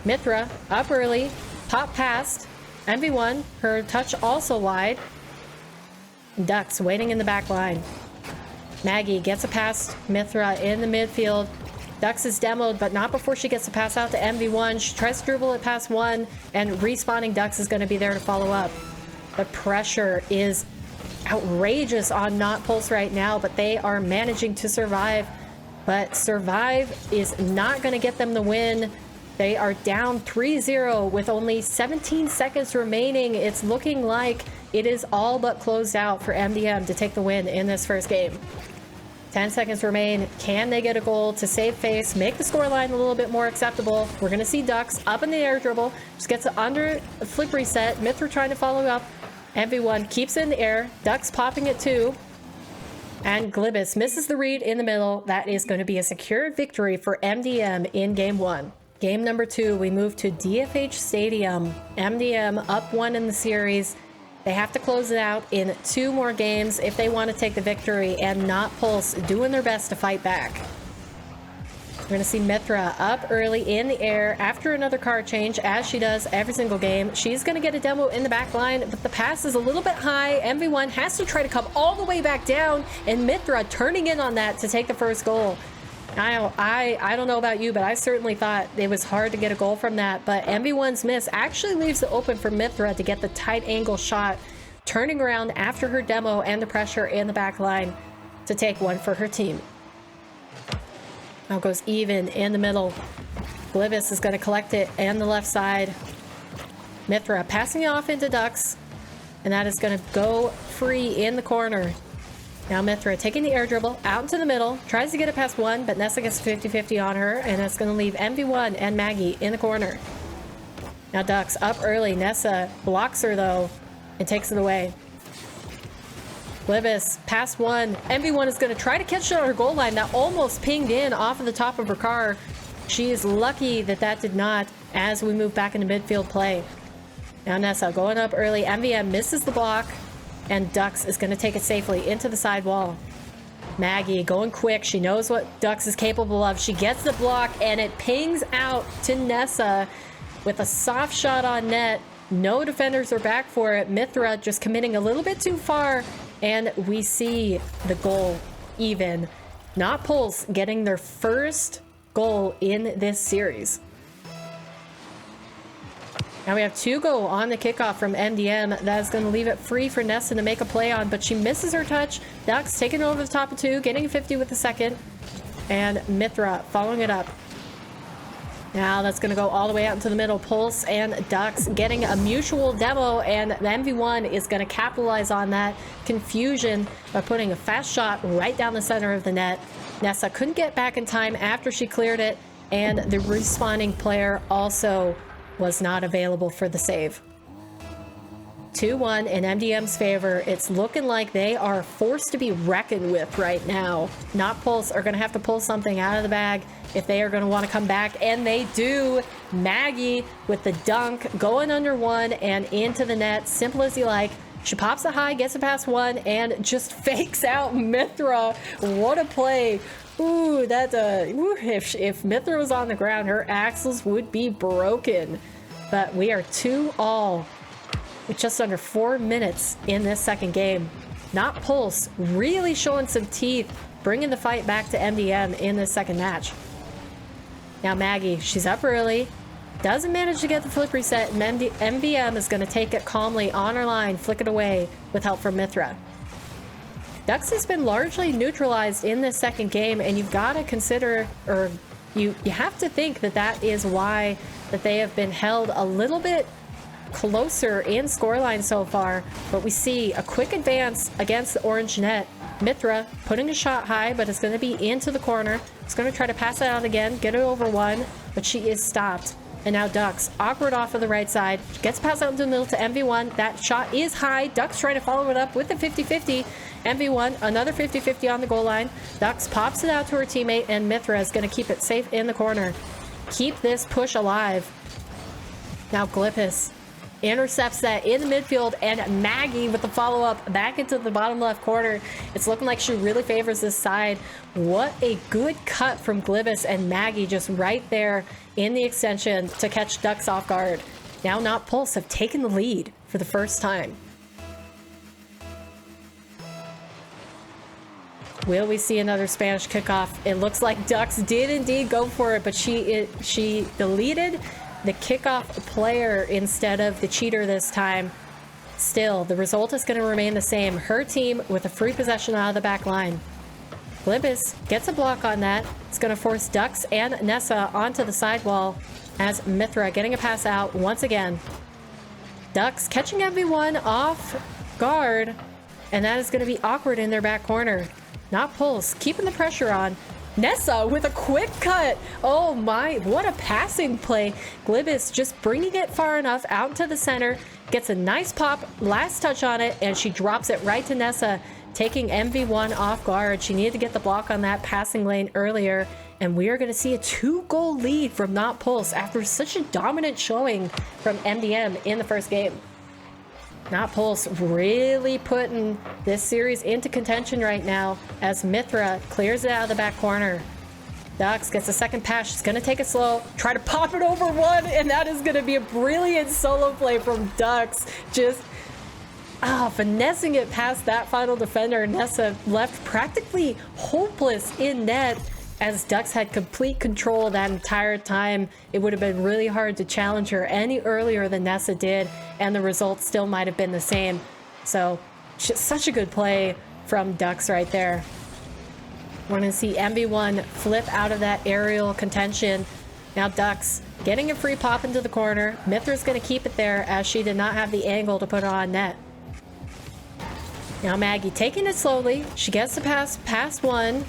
Mythra up early, pop past. MV1, her touch also wide. Duckz waiting in the back line. Maggie gets a pass. Mythra in the midfield. Duckz is demoed, but not before she gets a pass out to MV1. She tries to dribble it past one, and respawning Duckz is going to be there to follow up. The pressure is outrageous on Not Pulse right now, but they are managing to survive. But survive is not going to get them the win. They are down 3-0 with only 17 seconds remaining. It's looking like it is all but closed out for MDM to take the win in this first game. 10 seconds remain. Can they get a goal to save face, make the scoreline a little bit more acceptable? We're going to see Duckz up in the air dribble. Just gets it under a flip reset. Mythra trying to follow up. MV1 keeps it in the air. Duckz popping it too. And Glbbous misses the read in the middle. That is going to be a secured victory for MDM in game one. Game number 2, we move to DFH Stadium. MDM up 1 in the series. They have to close it out in 2 more games if they want to take the victory, and Not Pulse doing their best to fight back. We're going to see Mythra up early in the air after another card change, as she does every single game. She's going to get a demo in the back line, but the pass is a little bit high. MV1 has to try to come all the way back down, and Mythra turning in on that to take the first goal. I don't know about you, but I certainly thought it was hard to get a goal from that, but MV1's miss actually leaves it open for Mythra to get the tight angle shot, turning around after her demo and the pressure in the back line to take one for her team. Now goes even in the middle. Glbbous is going to collect it and the left side. Mythra passing it off into Duckz, and that is going to go free in the corner. Now Mythra taking the air dribble out into the middle, tries to get it past one, but Nessa gets 50-50 on her, and that's going to leave MV1 and Maggie in the corner. Now Duckz up early. Nessa blocks her though and takes it away. Glbbous past one. MV1 is going to try to catch it on her goal line. That almost pinged in off of the top of her car. She is lucky that that did not, as we move back into midfield play. Now Nessa going up early. MVM misses the block, and Duckz is going to take it safely into the side wall. Maggie going quick. She knows what Duckz is capable of. She gets the block, and it pings out to Nessa with a soft shot on net. No defenders are back for it. Mythra just committing a little bit too far, and we see the goal even. Not Pulse getting their first goal in this series. Now we have 2 go on the kickoff from MDM. That is going to leave it free for Nessa to make a play on, but she misses her touch. Duckz taking over the top of 2, getting 50 with the second, and Mythra following it up. Now that's going to go all the way out into the middle. Pulse and Duckz getting a mutual demo, and the MV1 is going to capitalize on that confusion by putting a fast shot right down the center of the net. Nessa couldn't get back in time after she cleared it, and the respawning player also was not available for the save. 2-1 in MDM's favor. It's looking like they are forced to be reckoned with right now. Not Pulse are going to have to pull something out of the bag if they are going to want to come back, and they do. Maggie with the dunk, going under one and into the net. Simple as you like. She pops it high, gets it past one, and just fakes out Mythra. What a play. Ooh, that if Mythra was on the ground, her axles would be broken. But we are 2-all with just under 4 minutes in this second game. Not Pulse really showing some teeth, bringing the fight back to MDM in this second match. Now Maggie, she's up early, doesn't manage to get the flip reset, and MVM is going to take it calmly on her line, flick it away with help from Mythra. Duckz has been largely neutralized in this second game, and you've got to consider, or you have to think that that is why that they have been held a little bit closer in scoreline so far. But we see a quick advance against the orange net. Mythra putting a shot high, but it's going to be into the corner. It's going to try to pass it out again, get it over one, but she is stopped. And now Duckz, awkward off of the right side, gets passed out into the middle to MV1. That shot is high. Duckz trying to follow it up with a 50-50. MV1, another 50-50 on the goal line. Duckz pops it out to her teammate, and Mythra is going to keep it safe in the corner. Keep this push alive. Now Glbbous intercepts that in the midfield, and Maggie with the follow-up back into the bottom left corner. It's looking like she really favors this side. What a good cut from Glbbous, and Maggie just right there in the extension to catch Duckz off guard. Now Not Pulse have taken the lead for the first time. Will we see another Spanish kickoff? It looks like Duckz did indeed go for it, but she deleted the kickoff player instead of the cheater this time. Still, the result is going to remain the same. Her team with a free possession out of the back line. Glbbous gets a block on that. It's going to force Duckz and Nessa onto the sidewall, as Mythra getting a pass out once again. Duckz catching MV1 off guard, and that is going to be awkward in their back corner. Not Pulse keeping the pressure on. Nessa with a quick cut. Oh my, what a passing play. Glbbous just bringing it far enough out into the center, gets a nice pop, last touch on it, and she drops it right to Nessa, taking MV1 off guard. She needed to get the block on that passing lane earlier, and we are going to see a 2-goal lead from Not Pulse after such a dominant showing from MDM in the first game. Not Pulse really putting this series into contention right now, as Mythra clears it out of the back corner. Duckz gets a second pass. She's going to take it slow. Try to pop it over one, and that is going to be a brilliant solo play from Duckz. Just finessing it past that final defender. Nessa left practically hopeless in net as Duckz had complete control that entire time. It would have been really hard to challenge her any earlier than Nessa did, and the result still might have been the same. So just such a good play from Duckz right there. We're going to see MV1 flip out of that aerial contention. Now Duckz getting a free pop into the corner. Mythra's going to keep it there as she did not have the angle to put it on net. Now Maggie taking it slowly. She gets the pass past one.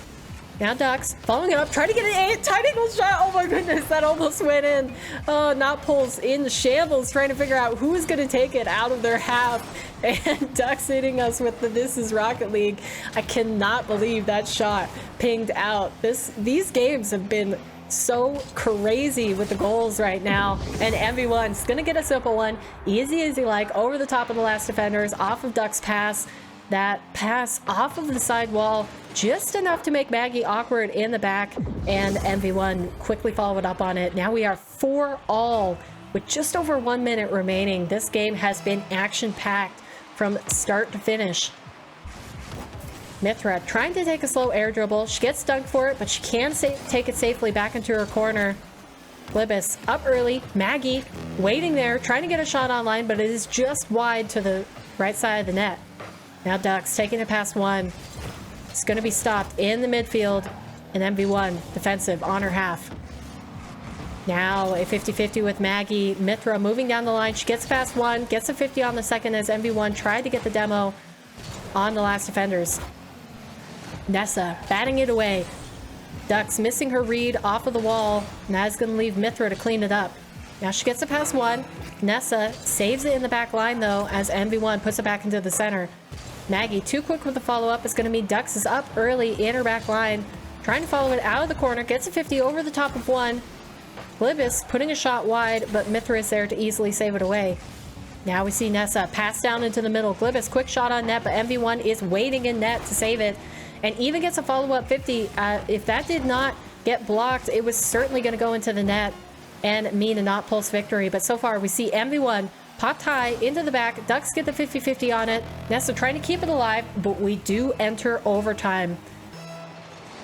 Now Duckz following it up, trying to get an tight angle shot. Oh my goodness, that almost went in. Oh, not Pulse in shambles, trying to figure out who's going to take it out of their half. And Duckz hitting us with the "This is Rocket League." I cannot believe that shot pinged out. These games have been so crazy with the goals right now. And MV1's going to get a simple one. Easy as you like, over the top of the last defenders, off of Duck's pass. That pass off of the side wall, just enough to make Maggie awkward in the back, and MV1 quickly followed up on it. Now we are 4-all with just over 1 minute remaining. This game has been action-packed from start to finish. Mythra trying to take a slow air dribble. She gets dunked for it, but she can take it safely back into her corner. Glbbous up early. Maggie waiting there, trying to get a shot online, but it is just wide to the right side of the net. Now Duckz taking it past one. It's going to be stopped in the midfield, and MV1 defensive on her half. Now a 50-50 with Maggie. Mythra moving down the line. She gets past one, gets a 50 on the second as MV1 tried to get the demo on the last defenders. Nessa batting it away. Duckz missing her read off of the wall, and that is going to leave Mythra to clean it up. Now she gets it past one. Nessa saves it in the back line though as MV1 puts it back into the center. Maggie too quick with the follow-up. Is going to mean Duckz is up early in her back line, trying to follow it out of the corner, gets a 50 over the top of one. Glbbous putting a shot wide, but Mythra is there to easily save it away. Now we see Nessa pass down into the middle. Glbbous quick shot on net, but MV1 is waiting in net to save it, and even gets a follow-up 50. If that did not get blocked, it was certainly going to go into the net and mean a not Pulse victory. But so far we see MV1 popped high into the back. Duckz get the 50-50 on it. Nessa trying to keep it alive, but we do enter overtime.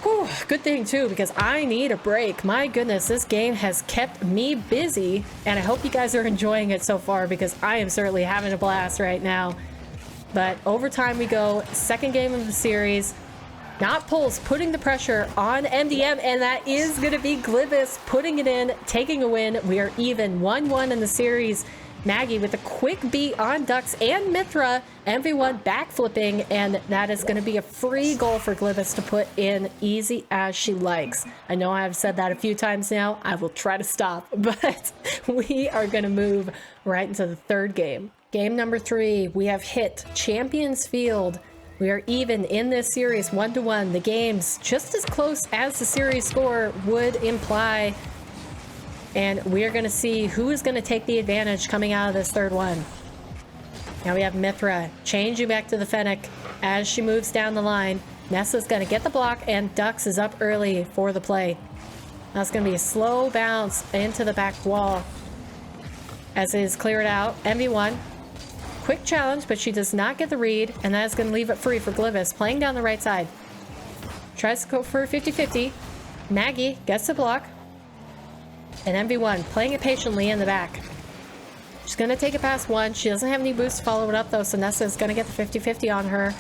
Whew, good thing too, because I need a break. My goodness, this game has kept me busy, and I hope you guys are enjoying it so far, because I am certainly having a blast right now. But overtime we go. Second game of the series. Not Pulse putting the pressure on MDM, and that is going to be Glbbous putting it in, taking a win. We are even 1-1 in the series. Maggie with a quick beat on Duckz and Mythra. MV1 backflipping, and that is going to be a free goal for Glbbous to put in easy as she likes. I know I've said that a few times now. I will try to stop, but we are going to move right into the third game. Game number 3, we have hit Champions Field. We are even in this series 1-1. The game's just as close as the series score would imply. And we're going to see who is going to take the advantage coming out of this third one. Now we have Mythra changing back to the Fennec as she moves down the line. Nessa's going to get the block, and Duckz is up early for the play. That's going to be a slow bounce into the back wall as it is cleared out. MV1. Quick challenge, but she does not get the read, and that is going to leave it free for Glbbous, playing down the right side. Tries to go for a 50-50. Maggie gets the block. And MV1 playing it patiently in the back. She's going to take it past one. She doesn't have any boost to follow it up, though, so Nessa is going to get the 50-50 on her.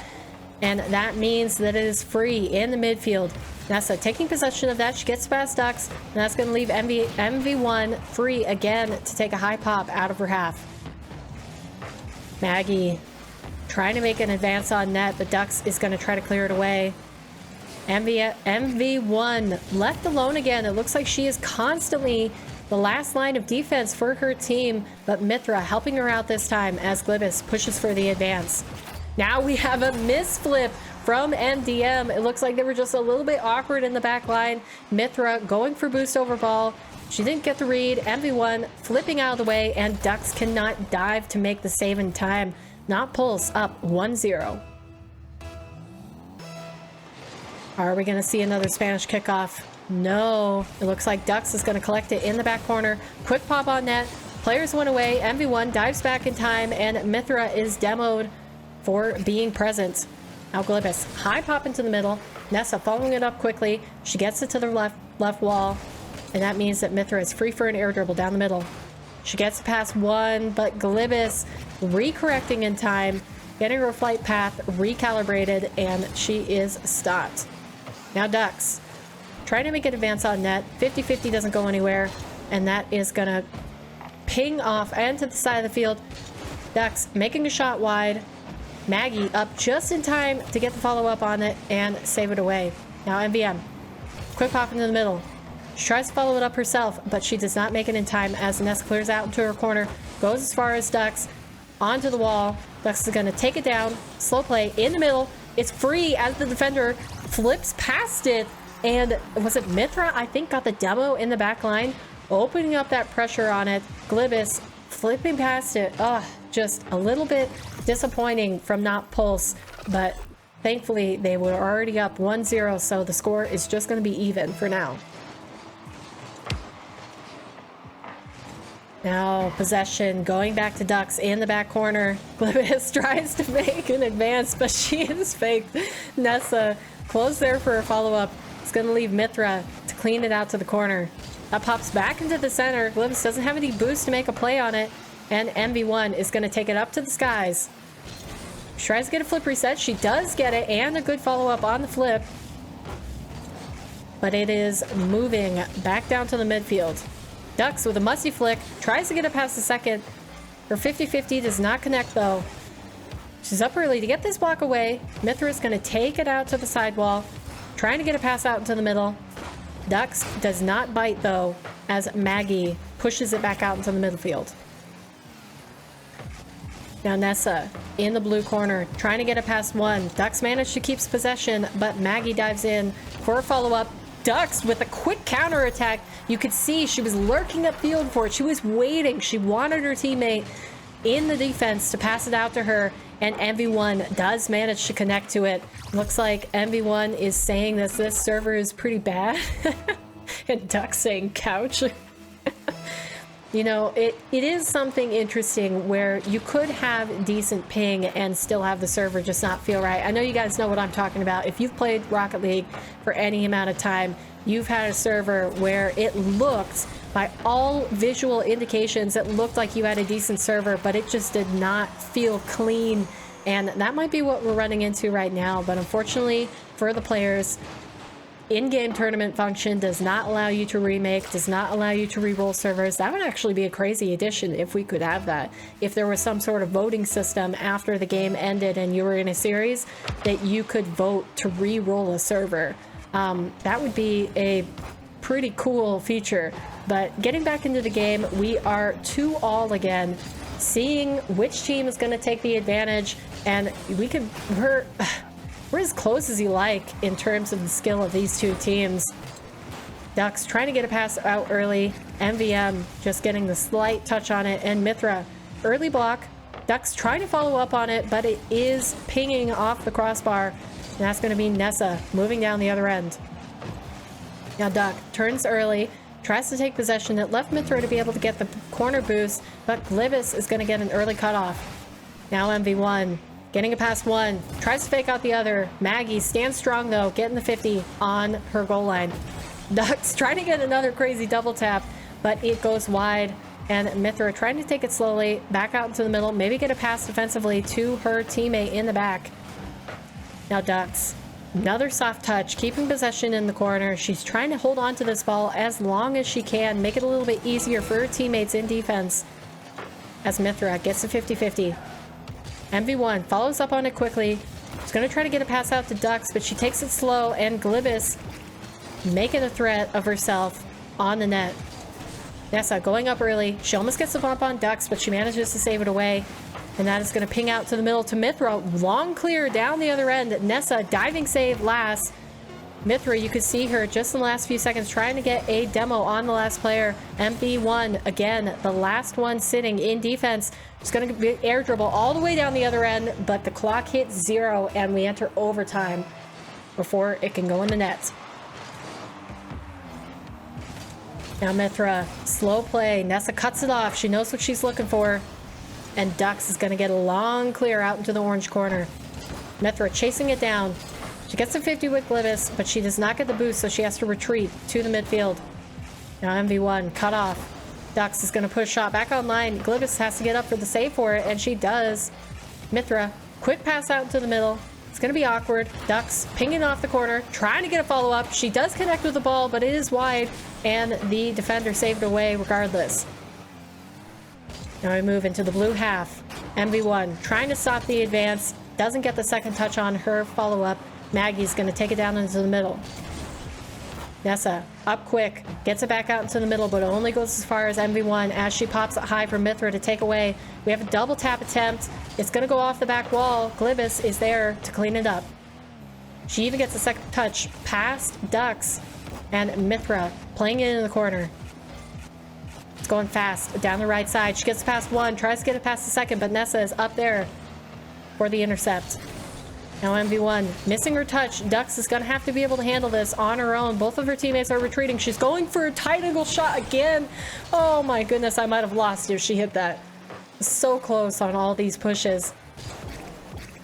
And that means that it is free in the midfield. Nessa taking possession of that. She gets past Duckz, and that's going to leave MV1 free again to take a high pop out of her half. Maggie trying to make an advance on net, but Duckz is going to try to clear it away. MV1 left alone again. It looks like she is constantly the last line of defense for her team, but Mythra helping her out this time as Glbbous pushes for the advance. Now we have a misflip from MDM. It looks like they were just a little bit awkward in the back line. Mythra going for boost over ball. She didn't get the read. MV1 flipping out of the way, and Duckz cannot dive to make the save in time. Not Pulse up 1-0. Are we going to see another Spanish kickoff? No, it looks like Duckz is going to collect it in the back corner. Quick pop on net. Players went away. MV1 dives back in time, and Mythra is demoed for being present. Now Glbbous, high pop into the middle. Nessa following it up quickly. She gets it to the left wall, and that means that Mythra is free for an air dribble down the middle. She gets past one, but Glbbous recorrecting in time, getting her flight path recalibrated, and she is stopped. Now Duckz, trying to make an advance on net. 50-50 doesn't go anywhere, and that is going to ping off and to the side of the field. Duckz making a shot wide. Maggie up just in time to get the follow-up on it and save it away. Now MVM, quick pop into the middle. She tries to follow it up herself, but she does not make it in time as Nessa clears out into her corner, goes as far as Duckz, onto the wall. Duckz is going to take it down, slow play in the middle. It's free as the defender flips past it, and was it Mythra, I think, got the demo in the back line, opening up that pressure on it. Glbbous flipping past it. Just a little bit disappointing from not Pulse, but thankfully they were already up 1-0, so the score is just going to be even for now. Now possession going back to Duckz in the back corner. Glbbous tries to make an advance, but she is faked. Nessa close there for a follow-up. It's going to leave Mythra to clean it out to the corner. That pops back into the center. Glbbous doesn't have any boost to make a play on it, and MV1 is going to take it up to the skies. She tries to get a flip reset. She does get it, and a good follow-up on the flip. But it is moving back down to the midfield. Duckz with a musty flick, tries to get it past the second. Her 50-50 does not connect though. She's up early to get this block away. Mythra is going to take it out to the sidewall, trying to get a pass out into the middle. Duckz does not bite though, as Maggie pushes it back out into the midfield. Now Nessa in the blue corner, trying to get it past one. Duckz managed to keep possession, but Maggie dives in for a follow-up. Duckz with a quick counter attack. You could see she was lurking upfield for it. She was waiting. She wanted her teammate in the defense to pass it out to her, and MV1 does manage to connect to it. Looks like MV1 is saying that this server is pretty bad. And Duckz saying couch. You know, it is something interesting where you could have decent ping and still have the server just not feel right. I know you guys know what I'm talking about. If you've played Rocket League for any amount of time, you've had a server where it looked, by all visual indications, it looked like you had a decent server, but it just did not feel clean. And that might be what we're running into right now. But unfortunately for the players, in-game tournament function does not allow you to remake, does not allow you to re-roll servers. That would actually be a crazy addition if we could have that. If there was some sort of voting system after the game ended and you were in a series that you could vote to re-roll a server. That would be a pretty cool feature. But getting back into the game, we are 2-all again, seeing which team is going to take the advantage, and we're as close as you like in terms of the skill of these two teams. Duckz trying to get a pass out early. MVM just getting the slight touch on it, and Mythra early block. Duckz trying to follow up on it, but it is pinging off the crossbar. And that's going to be Nessa moving down the other end. Now Duck turns early, tries to take possession. It left Mythra to be able to get the corner boost, but Glbbous is going to get an early cutoff. Now MV1 getting a past one, tries to fake out the other. Maggie stands strong though, getting the 50 on her goal line. Duckz trying to get another crazy double tap, but it goes wide, and Mythra trying to take it slowly back out into the middle, maybe get a pass defensively to her teammate in the back. Now Duckz, another soft touch, keeping possession in the corner. She's trying to hold on to this ball as long as she can, make it a little bit easier for her teammates in defense, as Mythra gets the 50-50. MV1 follows up on it quickly. She's going to try to get a pass out to Duckz, but she takes it slow, and Glbbous making a threat of herself on the net. Nessa going up early. She almost gets the bump on Duckz, but she manages to save it away. And that is going to ping out to the middle to Mythra. Long clear down the other end. Nessa diving save last. Mythra, you could see her just in the last few seconds trying to get a demo on the last player. MV1, again, the last one sitting in defense. It's going to be air dribble all the way down the other end, but the clock hits 0 and we enter overtime before it can go in the net. Now Mythra, slow play. Nessa cuts it off. She knows what she's looking for. And Duckz is going to get a long clear out into the orange corner. Mythra chasing it down. She gets a 50 with Glbbous, but she does not get the boost, so she has to retreat to the midfield. Now MV1 cut off. Duckz is going to push shot back online. Glbbous has to get up for the save for it, and she does. Mythra, quick pass out into the middle. It's going to be awkward. Duckz pinging off the corner, trying to get a follow-up. She does connect with the ball, but it is wide, and the defender saved away regardless. Now we move into the blue half. MV1 trying to stop the advance. Doesn't get the second touch on her follow-up. Maggie's going to take it down into the middle. Nessa, up quick, gets it back out into the middle, but it only goes as far as MV1 as she pops it high for Mythra to take away. We have a double tap attempt. It's going to go off the back wall. Glbbous is there to clean it up. She even gets a second touch past Duckz, and Mythra playing it in the corner. It's going fast down the right side. She gets past one, tries to get it past the second, but Nessa is up there for the intercept. Now MV1 missing her touch. Duckz is going to have to be able to handle this on her own. Both of her teammates are retreating. She's going for a tight angle shot again. Oh my goodness, I might have lost if she hit that. So close on all these pushes.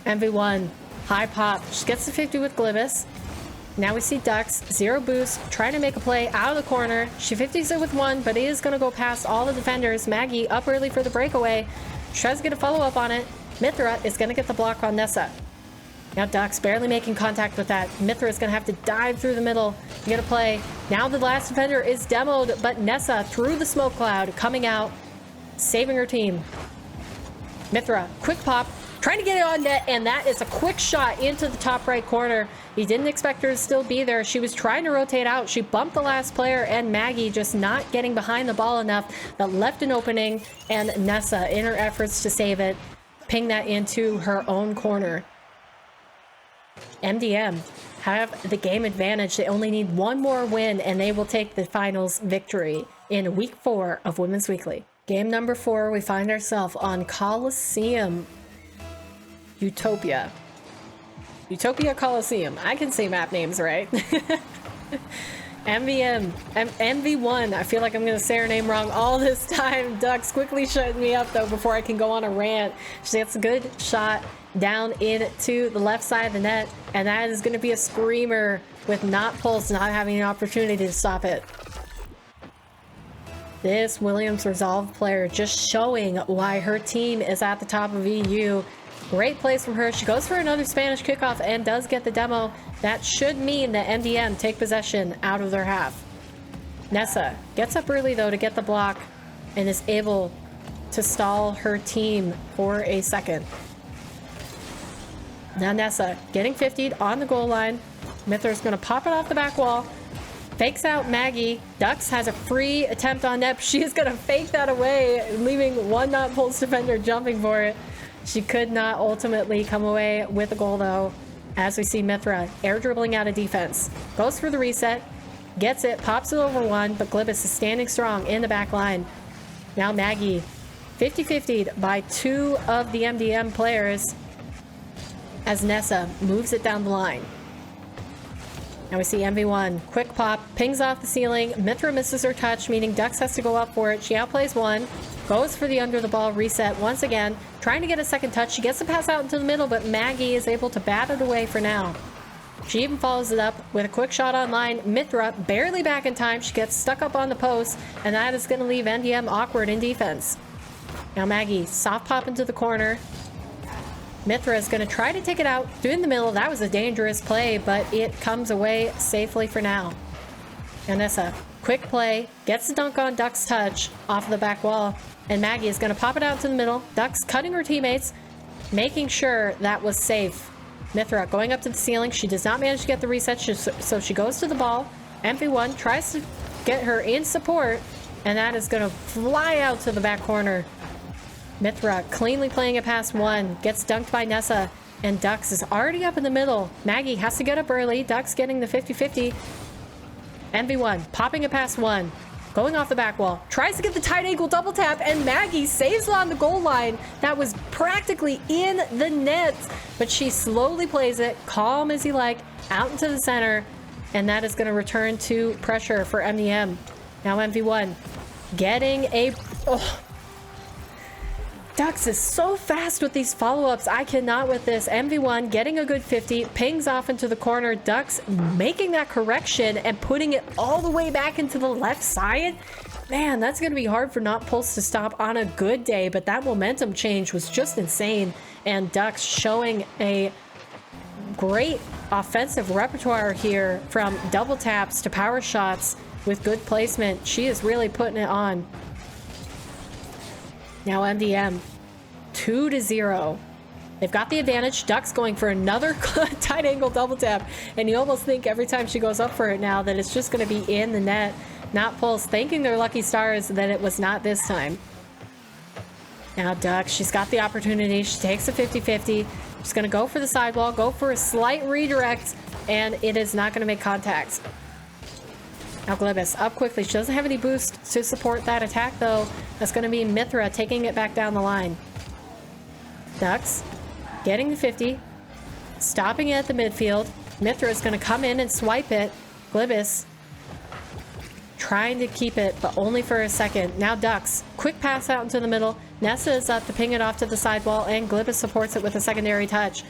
MV1 high pop. She gets the 50 with Glbbous. Now we see Duckz, zero boost, trying to make a play out of the corner. She 50s it with one, but it is going to go past all the defenders. Maggie up early for the breakaway. She tries to get a follow-up on it. Mythra is going to get the block on Nessa. Now Duckz barely making contact with that. Mythra is going to have to dive through the middle to get a play. Now the last defender is demoed, but Nessa through the smoke cloud coming out, saving her team. Mythra, quick pop, trying to get it on net, and that is a quick shot into the top right corner. He didn't expect her to still be there. She was trying to rotate out. She bumped the last player, and Maggie just not getting behind the ball enough that left an opening, and Nessa, in her efforts to save it, pinged that into her own corner. MDM have the game advantage. They only need one more win and they will take the finals victory in week 4 of Women's Weekly. Game number 4, we find ourselves on Coliseum Utopia. Utopia Coliseum. I can say map names right. MV1. I feel like I'm going to say her name wrong all this time. Duckz quickly shutting me up though before I can go on a rant. She gets a good shot down into the left side of the net, and that is going to be a screamer with not Pulse not having an opportunity to stop it. This Williams Resolve player just showing why her team is at the top of EU. Great plays from her. She goes for another Spanish kickoff and does get the demo. That should mean that MDM take possession out of their half. Nessa gets up early though to get the block and is able to stall her team for a second. Now Nessa getting 50'd on the goal line. Mythra's going to pop it off the back wall. Fakes out Maggie. Duckz has a free attempt on net. She's going to fake that away, leaving one not Pulse defender jumping for it. She could not ultimately come away with a goal though. As we see Mythra air dribbling out of defense. Goes for the reset. Gets it. Pops it over one. But Glbbous is standing strong in the back line. Now Maggie 50-50'd by 2 of the MDM players. As Nessa moves it down the line. Now we see MV1. Quick pop. Pings off the ceiling. Mythra misses her touch, meaning Duckz has to go up for it. She outplays one. Goes for the under the ball reset once again. Trying to get a second touch. She gets the pass out into the middle, but Maggie is able to bat it away for now. She even follows it up with a quick shot online. Mythra barely back in time. She gets stuck up on the post, and that is going to leave MDM awkward in defense. Now Maggie soft pop into the corner. Mythra is going to try to take it out through in the middle. That was a dangerous play, but it comes away safely for now. And Nessa, quick play, gets the dunk on Duck's touch off of the back wall. And Maggie is going to pop it out to the middle. Duckz cutting her teammates, making sure that was safe. Mythra going up to the ceiling. She does not manage to get the reset, so she goes to the ball. MV1 tries to get her in support, and that is going to fly out to the back corner. Mythra cleanly playing it past one, gets dunked by Nessa, and Duckz is already up in the middle. Maggie has to get up early. Duckz getting the 50-50. MV1 popping it past one, going off the back wall, tries to get the tight angle double tap, and Maggie saves it on the goal line. That was practically in the net, but she slowly plays it, calm as you like, out into the center, and that is going to return to pressure for MDM. Now MV1 getting a... Oh. Duckz is so fast with these follow-ups. I cannot with this. MV1 getting a good 50, pings off into the corner. Duckz making that correction and putting it all the way back into the left side. Man, that's going to be hard for not Pulse to stop on a good day, but that momentum change was just insane. And Duckz showing a great offensive repertoire here, from double taps to power shots with good placement. She is really putting it on. Now MDM 2-0. They've got the advantage. Duckz going for another tight angle double tap, and you almost think every time she goes up for it now that it's just going to be in the net. Not Pulse, thanking their lucky stars that it was not this time. Now Duckz, she's got the opportunity. She takes a 50-50. She's going to go for the sidewall, go for a slight redirect, and it is not going to make contact. Now Glbbous up quickly. She doesn't have any boost to support that attack, though. That's going to be Mythra taking it back down the line. Duckz getting the 50, stopping it at the midfield. Mythra is going to come in and swipe it. Glbbous trying to keep it, but only for a second. Now Duckz, quick pass out into the middle. Nessa is up to ping it off to the sidewall, and Glbbous supports it with a secondary touch.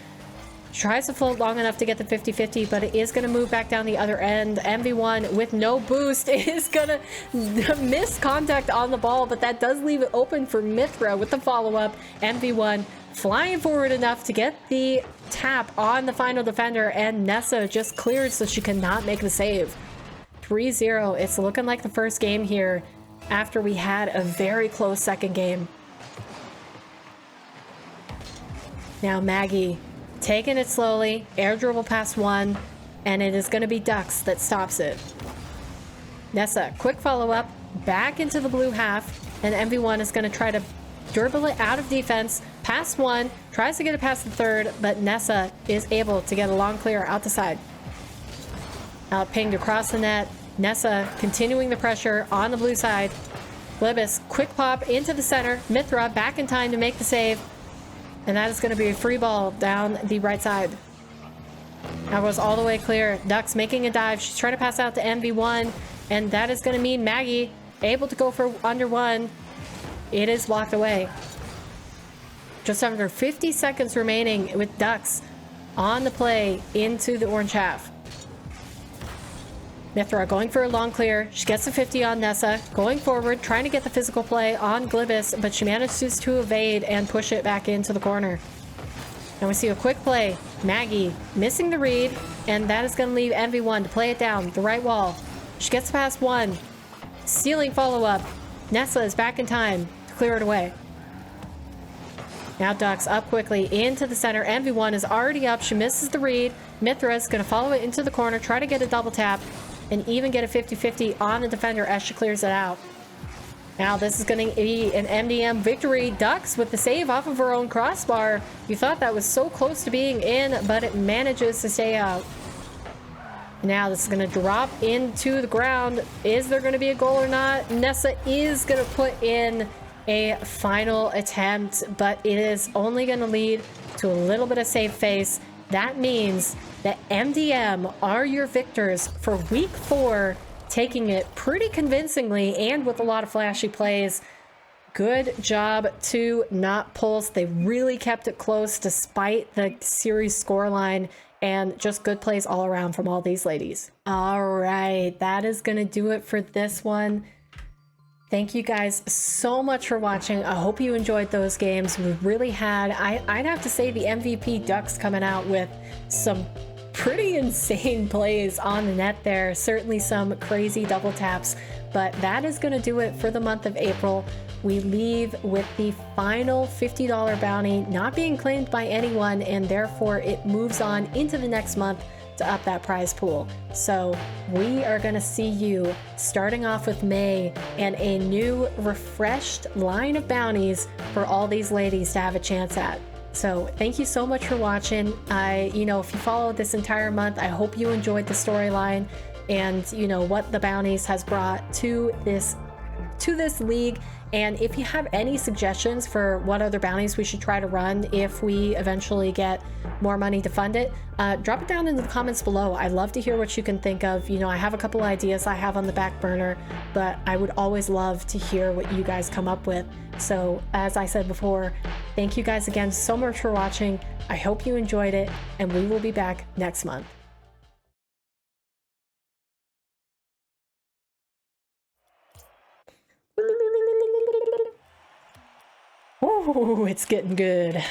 Tries to float long enough to get the 50-50, but it is going to move back down the other end. MV1 with no boost is going to miss contact on the ball, but that does leave it open for Mythra with the follow-up. MV1 flying forward enough to get the tap on the final defender, and Nessa just cleared so she cannot make the save. 3-0. It's looking like the first game here after we had a very close second game. Now Maggie taking it slowly, air dribble past one, and it is going to be Duckz that stops it. Nessa, quick follow-up, back into the blue half, and MV1 is going to try to dribble it out of defense, past one, tries to get it past the third, but Nessa is able to get a long clear out the side. Out pinged across the net. Nessa continuing the pressure on the blue side. Glbbous, quick pop into the center. Mythra back in time to make the save. And that is going to be a free ball down the right side. That goes all the way clear. Duckz making a dive. She's trying to pass out to MV1. And that is going to mean Maggie able to go for under one. It is blocked away. Just under 50 seconds remaining with Duckz on the play into the orange half. Mythra going for a long clear. She gets a 50 on Nessa. Going forward, trying to get the physical play on Glbbous, but she manages to evade and push it back into the corner. Now we see a quick play. Maggie missing the read, and that is going to leave MV1 to play it down the right wall. She gets past one. Stealing follow-up. Nessa is back in time to clear it away. Now Duckz up quickly into the center. MV1 is already up. She misses the read. Mythra is going to follow it into the corner, try to get a double tap, and even get a 50-50 on the defender as she clears it out. Now this is going to be an MDM victory. Duckz with the save off of her own crossbar. You thought that was so close to being in, but it manages to stay out. Now this is going to drop into the ground. Is there going to be a goal or not? Nessa is going to put in a final attempt, but it is only going to lead to a little bit of save face. That means that MDM are your victors for week 4, taking it pretty convincingly and with a lot of flashy plays. Good job to not Pulse. They really kept it close despite the series scoreline, and just good plays all around from all these ladies. All right, that is going to do it for this one. Thank you guys so much for watching. I hope you enjoyed those games. We really had, I'd have to say, the MVP Duckz coming out with some pretty insane plays on the net there. Certainly some crazy double taps, but that is going to do it for the month of April. We leave with the final $50 bounty not being claimed by anyone, and therefore it moves on into the next month to up that prize pool. So we are going to see you starting off with May and a new refreshed line of bounties for all these ladies to have a chance at. So thank you so much for watching. If you followed this entire month, I hope you enjoyed the storyline and what the bounties has brought to this league. And if you have any suggestions for what other bounties we should try to run if we eventually get more money to fund it, drop it down in the comments below. I'd love to hear what you can think of. You know, I have a couple ideas I have on the back burner, but I would always love to hear what you guys come up with. So as I said before, thank you guys again so much for watching. I hope you enjoyed it, and we will be back next month. Ooh, it's getting good.